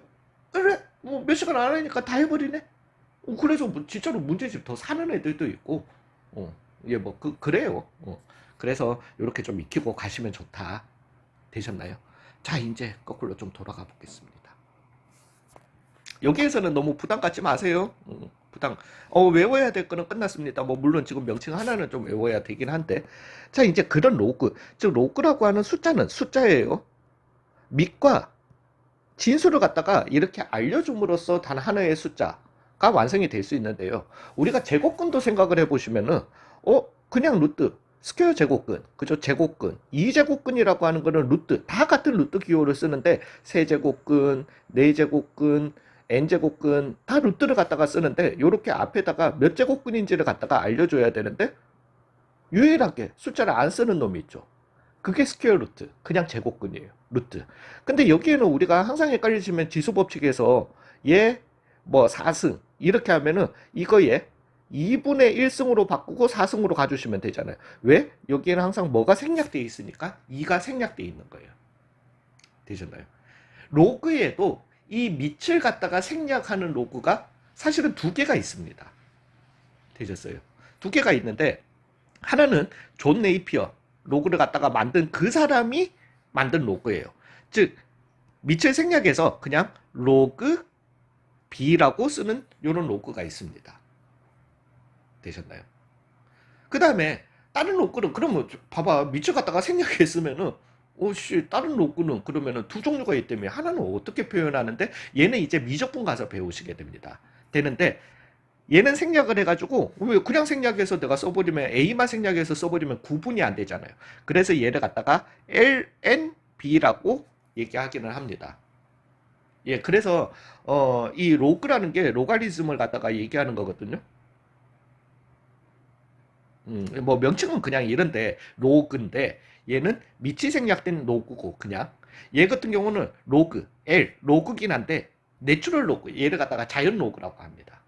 그래 뭐 몇 시간 안 하니까 다 해버리네. 그래서 진짜로 문제집 더 사는 애들도 있고 예 뭐 그래요. 그래서 이렇게 좀 익히고 가시면 좋다. 되셨나요? 자, 이제 거꾸로 좀 돌아가 보겠습니다. 여기에서는 너무 부담 갖지 마세요. 부담. 외워야 될 거는 끝났습니다. 뭐, 물론 지금 명칭 하나는 좀 외워야 되긴 한데. 자, 이제 그런 로그. 즉, 로그라고 하는 숫자는 숫자예요. 밑과 진수를 갖다가 이렇게 알려줌으로써 단 하나의 숫자가 완성이 될 수 있는데요. 우리가 제곱근도 생각을 해보시면은, 그냥 루트. 스퀘어 제곱근, 그죠? 제곱근, 2제곱근이라고 하는 거는 루트, 다 같은 루트 기호를 쓰는데 세제곱근, 네제곱근, n제곱근 다 루트를 갖다가 쓰는데 요렇게 앞에다가 몇 제곱근인지를 갖다가 알려줘야 되는데 유일하게 숫자를 안 쓰는 놈이 있죠. 그게 스퀘어 루트, 그냥 제곱근이에요. 루트. 근데 여기에는 우리가 항상 헷갈리시면 지수 법칙에서 얘 뭐 4승 이렇게 하면은 이거에 2분의 1승으로 바꾸고 4승으로 가주시면 되잖아요. 왜? 여기에는 항상 뭐가 생략되어 있으니까 2가 생략되어 있는 거예요. 되셨나요? 로그에도 이 밑을 갖다가 생략하는 로그가 사실은 2개가 있습니다. 되셨어요? 2개가 있는데 하나는 존 네이피어 로그를 갖다가 만든 그 사람이 만든 로그예요. 즉 밑을 생략해서 그냥 로그 B라고 쓰는 이런 로그가 있습니다. 되셨나요? 그 다음에 다른 로그는 그러면 봐봐 밑을 갖다가 생략했으면은 오씨, 다른 로그는 그러면은 두 종류가 있다며 하나는 어떻게 표현하는데 얘는 이제 미적분 가서 배우시게 됩니다. 되는데 얘는 생략을 해가지고 왜 그냥 생략해서 내가 써버리면 A만 생략해서 써버리면 구분이 안 되잖아요. 그래서 얘를 갖다가 LNB라고 얘기하기는 합니다. 예, 그래서 이 로그라는 게 로가리즘을 갖다가 얘기하는 거거든요. 뭐 명칭은 그냥 이런데 로그인데 얘는 미치 생략된 로그고 그냥 얘 같은 경우는 로그 L 로그긴 한데 내추럴 로그 얘를 갖다가 자연 로그라고 합니다.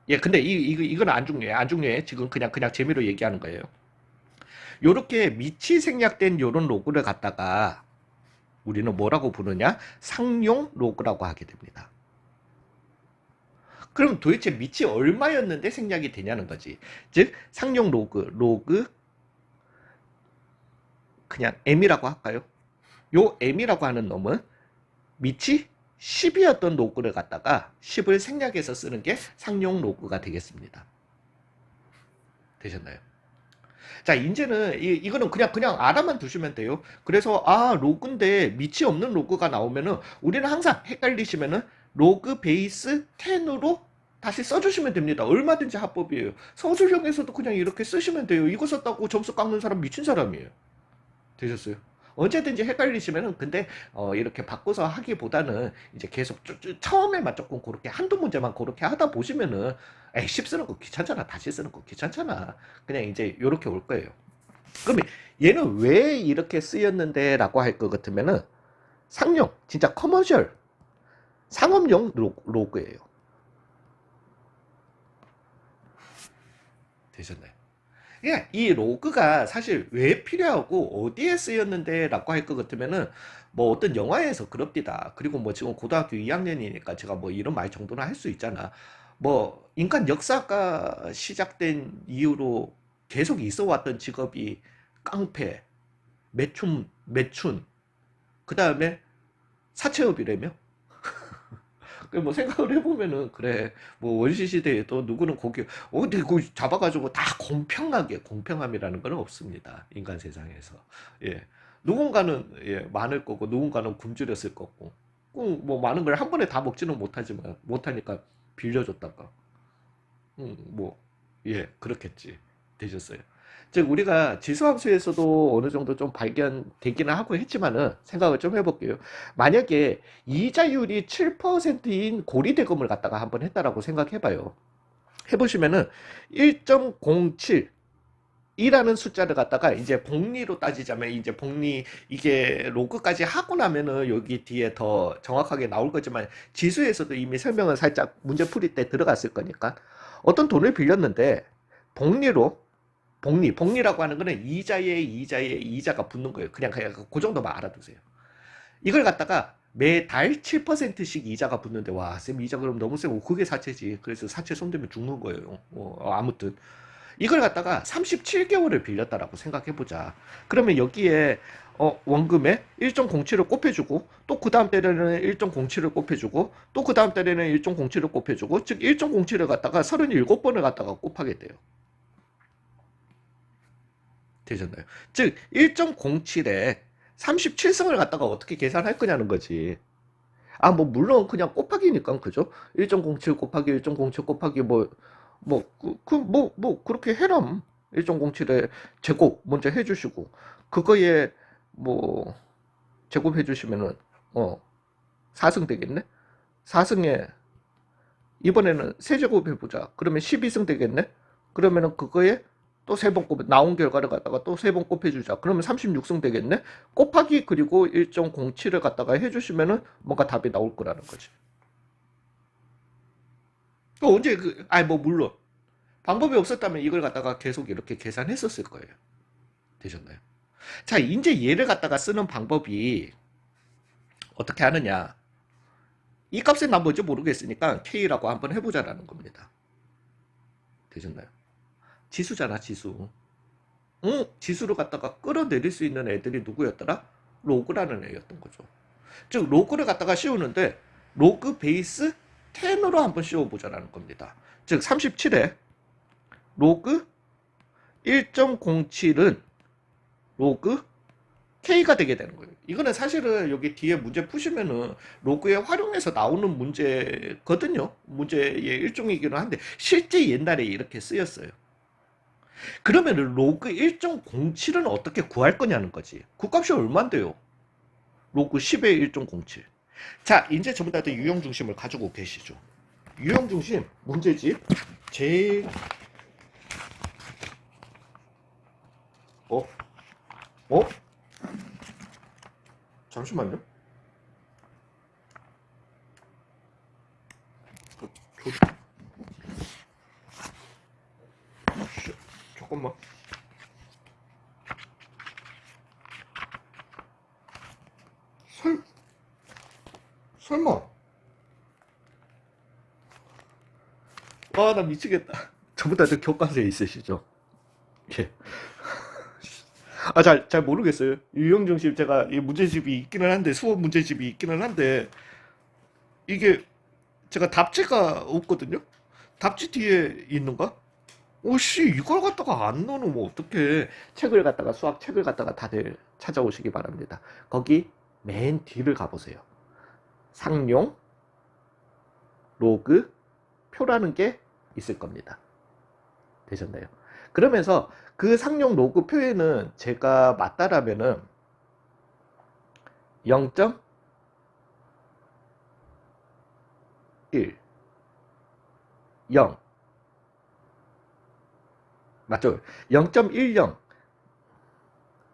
예, 근데 이건 안 중요해. 안 중요해. 지금 그냥 재미로 얘기하는 거예요. 요렇게 미치 생략된 요런 로그를 갖다가 우리는 뭐라고 부르냐? 상용 로그라고 하게 됩니다. 그럼 도대체 밑이 얼마였는데 생략이 되냐는 거지. 즉 상용 로그 그냥 m이라고 할까요? 요 m이라고 하는 놈은 밑이 10이었던 로그를 갖다가 10을 생략해서 쓰는 게 상용 로그가 되겠습니다. 되셨나요? 자, 이제는 이거는 그냥 알아만 두시면 돼요. 그래서 로그인데 밑이 없는 로그가 나오면은 우리는 항상 헷갈리시면은 로그 베이스 10으로 다시 써주시면 됩니다. 얼마든지 합법이에요. 서술형에서도 그냥 이렇게 쓰시면 돼요. 이거 썼다고 점수 깎는 사람 미친 사람이에요. 되셨어요? 언제든지 헷갈리시면은 근데 이렇게 바꿔서 하기보다는 이제 계속 처음에만 조금 그렇게 한두 문제만 그렇게 하다 보시면은 10 쓰는 거 귀찮잖아. 다시 쓰는 거 귀찮잖아. 그냥 이제 이렇게 올 거예요. 그러면 얘는 왜 이렇게 쓰였는데 라고 할 것 같으면은 상용 진짜 커머셜 상업용 로그예요. 되셨나요? 예, 이 로그가 사실 왜 필요하고 어디에 쓰였는데 라고 할 것 같으면은 뭐 어떤 영화에서 그럽디다. 그리고 뭐 지금 고등학교 2학년이니까 제가 뭐 이런 말 정도는 할 수 있잖아. 뭐 인간 역사가 시작된 이후로 계속 있어 왔던 직업이 깡패, 매춘, 그 다음에 사채업이라며? 뭐 생각을 해보면은 그래 뭐 원시 시대에도 누구는 고기 근데 그 잡아가지고 다 공평함이라는 건 없습니다 인간 세상에서. 예, 누군가는 많을 거고 누군가는 굶주렸을 거고 뭐 많은 걸 한 번에 다 먹지는 못하니까 빌려줬다가 그렇겠지. 되셨어요. 즉 우리가 지수함수에서도 어느 정도 좀 발견되기는 하고 했지만은 생각을 좀 해볼게요. 만약에 이자율이 7%인 고리대금을 갖다가 한번 했다라고 생각해봐요. 해보시면은 1.07 이라는 숫자를 갖다가 이제 복리로 따지자면 이제 복리 이게 로그까지 하고 나면은 여기 뒤에 더 정확하게 나올 거지만 지수에서도 이미 설명을 살짝 문제 풀이 때 들어갔을 거니까 어떤 돈을 빌렸는데 복리라고 하는 거는 이자에 이자가 붙는 거예요. 그냥 그 정도만 알아두세요. 이걸 갖다가 매달 7%씩 이자가 붙는데 와, 쌤 이자 그럼 너무 세고 그게 사채지. 그래서 사채 손대면 죽는 거예요. 아무튼 이걸 갖다가 37개월을 빌렸다라고 생각해보자. 그러면 여기에 원금에 1.07을 곱해주고 또 그 다음 달에는 1.07을 곱해주고 또 그 다음 달에는 1.07을 곱해주고 즉 1.07을 갖다가 37번을 갖다가 곱하게 돼요. 되셨나요? 즉 1.07에 37승을 갖다가 어떻게 계산할 거냐는 거지. 뭐 물론 그냥 곱하기니까 그죠? 1.07 곱하기 1.07 곱하기 그렇게 해람 1.07에 제곱 먼저 해주시고 그거에 뭐 제곱해 주시면은 4승 되겠네. 4승에 이번에는 세제곱 해보자. 그러면 12승 되겠네. 그러면은 그거에 또 세 번 곱해 나온 결과를 갖다가 또 세 번 곱해주자. 그러면 36승 되겠네. 곱하기 그리고 1.07을 갖다가 해주시면은 뭔가 답이 나올 거라는 거지. 언제 물론 방법이 없었다면 이걸 갖다가 계속 이렇게 계산했었을 거예요. 되셨나요? 자, 이제 얘를 갖다가 쓰는 방법이 어떻게 하느냐. 이 값은 난 뭔지 모르겠으니까 K라고 한번 해보자라는 겁니다. 되셨나요? 지수잖아, 지수. 지수를 갖다가 끌어내릴 수 있는 애들이 누구였더라? 로그라는 애였던 거죠. 즉, 로그를 갖다가 씌우는데, 로그 베이스 10으로 한번 씌워보자라는 겁니다. 즉, 37에 로그 1.07은 로그 K가 되게 되는 거예요. 이거는 사실은 여기 뒤에 문제 푸시면은 로그에 활용해서 나오는 문제거든요. 문제의 일종이기는 한데 실제 옛날에 이렇게 쓰였어요. 그러면은 로그 1.07은 어떻게 구할 거냐는 거지. 그 값이 얼만데요? 로그 10의 1.07. 자, 이제 전부 다 유형 중심을 가지고 계시죠. 유형 중심 문제집 제일 어? 어? 잠시만요. 저, 잠깐만. 설마. 아, 나 미치겠다. 전부 다 교과서에 있으시죠? 예. 아, 잘 모르겠어요. 유형중심 제가 이 문제집이 있기는 한데, 수업 문제집이 있기는 한데, 이게 제가 답지가 없거든요? 답지 뒤에 있는가? 오씨, 이걸 갖다가 안 넣어놓으면 어떡해. 책을 갖다가, 수학 책을 갖다가 다들 찾아오시기 바랍니다. 거기 맨 뒤를 가보세요. 상용, 로그, 표라는 게 있을 겁니다. 되셨나요? 그러면서 그 상용 로그 표에는 제가 맞다라면은 0.1 0 맞죠? 0.10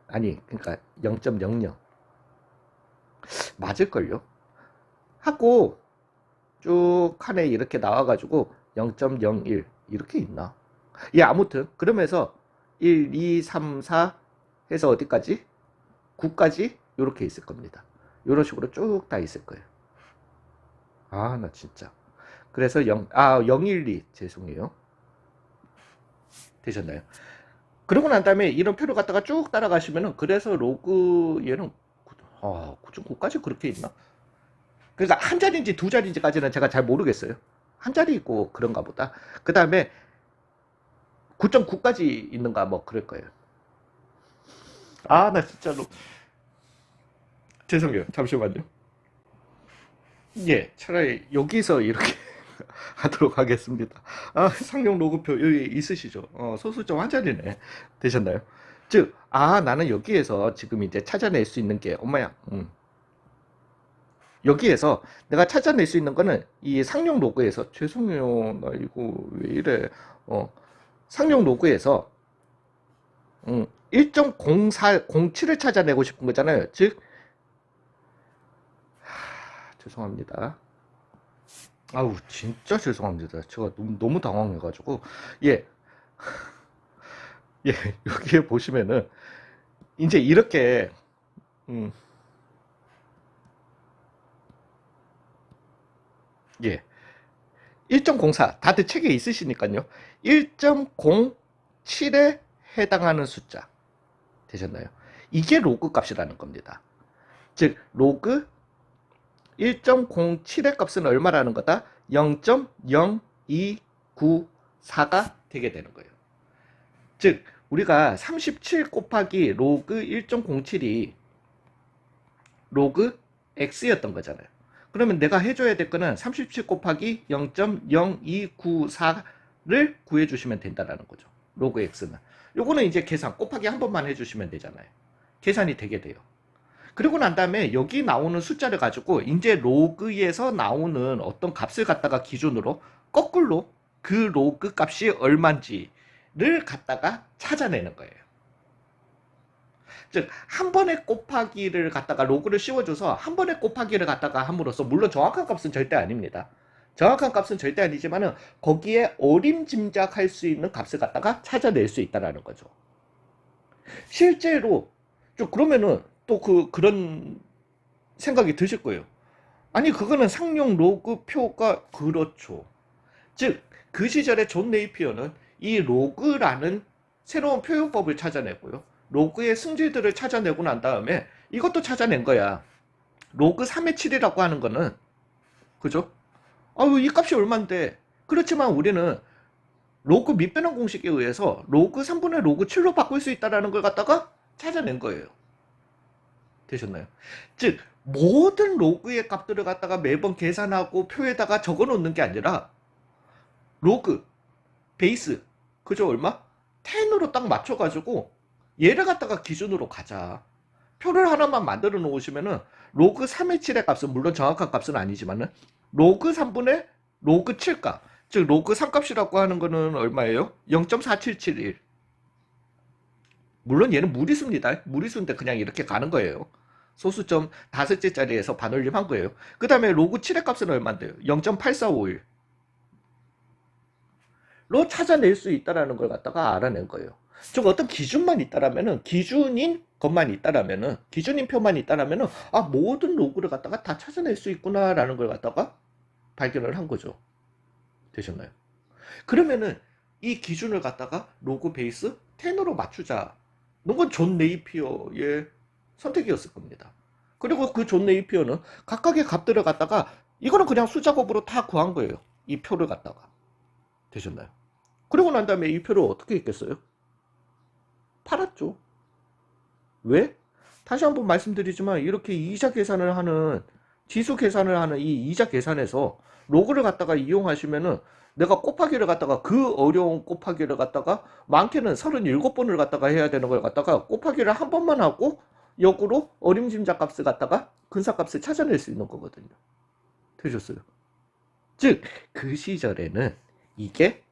아니 그러니까 0.00 맞을걸요? 하고 쭉 칸에 이렇게 나와가지고 0.01 이렇게 있나? 예, 아무튼 그러면서 1, 2, 3, 4 해서 어디까지? 9까지 이렇게 있을 겁니다. 이런 식으로 쭉 다 있을 거예요. 아, 나 진짜. 그래서 012 죄송해요. 되셨나요? 그러고 난 다음에 이런 표를 갖다가 쭉 따라가시면은 그래서 로그 얘는 9.9까지 그렇게 있나? 그러니까 한 자리인지 두 자리인지까지는 제가 잘 모르겠어요. 한 자리 있고 그런가 보다. 그 다음에 9.9까지 있는가 뭐 그럴 거예요. 아, 나 진짜로 죄송해요. 잠시만요. 예, 차라리 여기서 이렇게 하도록 하겠습니다. 아, 상용 로그표 여기 있으시죠? 소수점 한 자리네. 되셨나요? 즉, 나는 여기에서 지금 이제 찾아낼 수 있는 게 엄마야. 여기에서 내가 찾아낼 수 있는 거는 이 상용 로그에서 죄송해요. 나 이거 왜 이래? 상용 로그에서 1.0407을 찾아내고 싶은 거잖아요. 즉 죄송합니다. 아우 진짜 죄송합니다. 제가 너무 당황해가지고 예, 예 여기에 보시면은 이제 이렇게 예 1.04 다들 책에 있으시니까요. 1.07에 해당하는 숫자 되셨나요? 이게 로그 값이라는 겁니다. 즉 로그 1.07의 값은 얼마라는 거다? 0.0294가 되게 되는 거예요. 즉 우리가 37 곱하기 로그 1.07이 로그 x였던 거잖아요. 그러면 내가 해줘야 될 거는 37 곱하기 0.0294를 구해주시면 된다는 거죠. 로그 x는. 요거는 이제 계산 곱하기 한 번만 해주시면 되잖아요. 계산이 되게 돼요. 그리고 난 다음에 여기 나오는 숫자를 가지고 이제 로그에서 나오는 어떤 값을 갖다가 기준으로 거꾸로 그 로그 값이 얼마인지를 갖다가 찾아내는 거예요. 즉, 한 번에 곱하기를 갖다가 로그를 씌워줘서 한 번에 곱하기를 갖다가 함으로써 물론 정확한 값은 절대 아닙니다. 정확한 값은 절대 아니지만은 거기에 어림짐작할 수 있는 값을 갖다가 찾아낼 수 있다는 거죠. 실제로 좀 그러면은 또 그런 생각이 드실 거예요. 아니 그거는 상용 로그 표가 그렇죠. 즉 그 시절에 존 네이피어는 이 로그라는 새로운 표현법을 찾아내고요. 로그의 승질들을 찾아내고 난 다음에 이것도 찾아낸 거야. 로그 3의 7이라고 하는 거는 그죠? 이 값이 얼만데 그렇지만 우리는 로그 밑변환 공식에 의해서 로그 3분의 로그 7로 바꿀 수 있다는 걸 갖다가 찾아낸 거예요. 되셨나요? 즉 모든 로그의 값들을 갖다가 매번 계산하고 표에다가 적어 놓는 게 아니라 로그, 베이스, 그죠 얼마? 10으로 딱 맞춰가지고 얘를 갖다가 기준으로 가자. 표를 하나만 만들어 놓으시면은 로그 3의 7의 값은 물론 정확한 값은 아니지만은 로그 3분의 로그 7값, 즉 로그 3값이라고 하는 거는 얼마예요? 0.4771. 물론 얘는 무리수입니다. 무리수인데 그냥 이렇게 가는 거예요. 소수점 다섯째 자리에서 반올림한 거예요. 그 다음에 로그 7의 값은 얼마인데요? 0.8451. 로 찾아낼 수 있다라는 걸 갖다가 알아낸 거예요. 즉 어떤 기준만 있다라면은 기준인 것만 있다라면은 기준인 표만 있다라면은 아 모든 로그를 갖다가 다 찾아낼 수 있구나라는 걸 갖다가 발견을 한 거죠. 되셨나요? 그러면은 이 기준을 갖다가 로그 베이스 10으로 맞추자. 이건 존 네이피어의 선택이었을 겁니다. 그리고 그 존 네이피어는 각각의 값들을 갖다가 이거는 그냥 수작업으로 다 구한 거예요. 이 표를 갖다가. 되셨나요? 그러고 난 다음에 이 표를 어떻게 했겠어요? 팔았죠. 왜? 다시 한번 말씀드리지만 이렇게 이자 계산을 하는 지수 계산을 하는 이 이자 계산에서 로그를 갖다가 이용하시면은 내가 곱하기를 갖다가 그 어려운 곱하기를 갖다가 많게는 37번을 갖다가 해야 되는 걸 갖다가 곱하기를 한 번만 하고 역으로 어림짐작 값을 갖다가 근사값을 찾아낼 수 있는 거거든요. 되셨어요? 즉 그 시절에는 이게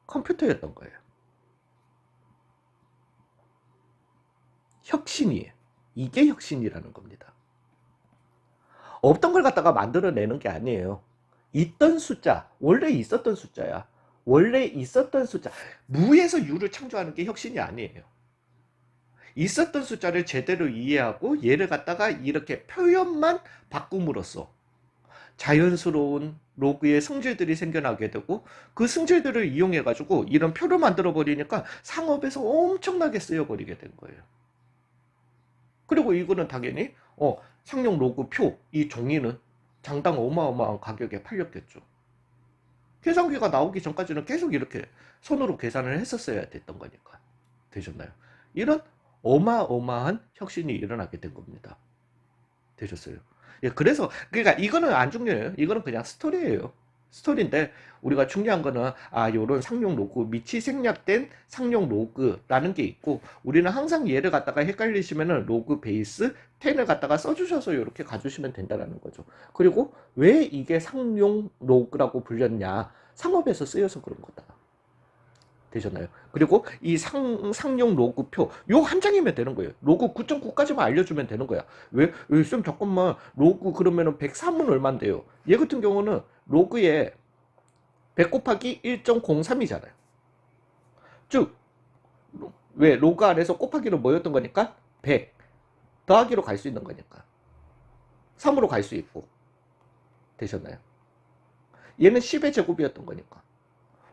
컴퓨터였던 거예요. 혁신이에요. 이게 혁신이라는 겁니다. 없던 걸 갖다가 만들어내는 게 아니에요. 있던 숫자, 원래 있었던 숫자야. 원래 있었던 숫자. 무에서 유를 창조하는 게 혁신이 아니에요. 있었던 숫자를 제대로 이해하고 얘를 갖다가 이렇게 표현만 바꿈으로써 자연스러운 로그의 성질들이 생겨나게 되고 그 성질들을 이용해 가지고 이런 표를 만들어 버리니까 상업에서 엄청나게 쓰여 버리게 된 거예요. 그리고 이거는 당연히 상용 로그 표 이 종이는 장당 어마어마한 가격에 팔렸겠죠. 계산기가 나오기 전까지는 계속 이렇게 손으로 계산을 했었어야 됐던 거니까. 되셨나요? 이런 어마어마한 혁신이 일어나게 된 겁니다. 되셨어요? 예, 그래서 그러니까 이거는 안 중요해요. 이거는 그냥 스토리예요. 스토리인데 우리가 중요한 거는 요런 상용 로그 미치 생략된 상용 로그라는 게 있고 우리는 항상 얘를 갖다가 헷갈리시면은 로그 베이스 10을 갖다가 써주셔서 이렇게 가주시면 된다라는 거죠. 그리고 왜 이게 상용 로그라고 불렸냐? 상업에서 쓰여서 그런 거다. 되셨나요? 그리고 이 상용 로그표 요 한 장이면 되는 거예요. 로그 9.9까지만 알려주면 되는 거야. 왜? 쌤 잠깐만 로그 그러면은 103은 얼만데요? 얘 같은 경우는 로그에 100 곱하기 1.03이잖아요. 즉 왜 로그 안에서 곱하기로 뭐였던 거니까 100 더하기로 갈 수 있는 거니까 3으로 갈 수 있고. 되셨나요? 얘는 10의 제곱이었던 거니까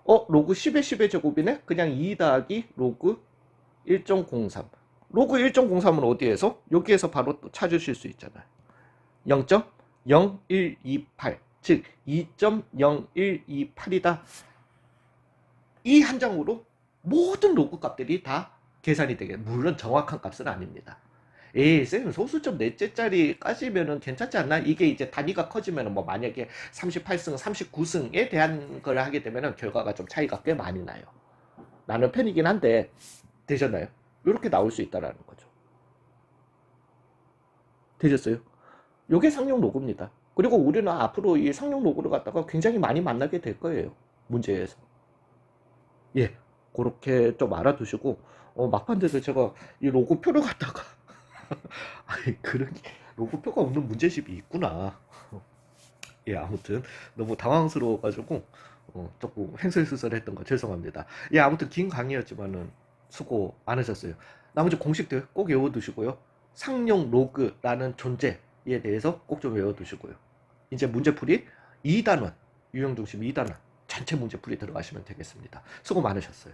로그 10의 10의 제곱이네? 그냥 2 더하기 로그 1.03. 로그 1.03은 어디에서? 여기에서 바로 또 찾으실 수 있잖아요. 0.0128. 즉 2.0128이다. 이 한 장으로 모든 로그 값들이 다 계산이 되게, 물론 정확한 값은 아닙니다. 쌤 소수점 넷째 짜리까지면은 괜찮지 않나? 이게 이제 단위가 커지면은 뭐 만약에 38승, 39승에 대한 걸 하게 되면은 결과가 좀 차이가 꽤 많이 나요. 나는 편이긴 한데 되셨나요? 이렇게 나올 수 있다라는 거죠. 되셨어요? 요게 상용 로그입니다. 그리고 우리는 앞으로 이 상용 로그를 갖다가 굉장히 많이 만나게 될 거예요. 문제에서. 예, 그렇게 좀 알아두시고 막판에서 제가 이 로고표를 갖다가 아니 그런 로고표가 없는 문제집이 있구나. 예, 아무튼 너무 당황스러워가지고 조금 횡설수설했던 거 죄송합니다. 예, 아무튼 긴 강의였지만은 수고 많으셨어요. 나머지 공식들 꼭 외워두시고요. 상용 로그라는 존재에 대해서 꼭 좀 외워두시고요. 이제 문제풀이 2단원 유형중심 2단원 전체 문제풀이 들어가시면 되겠습니다. 수고 많으셨어요.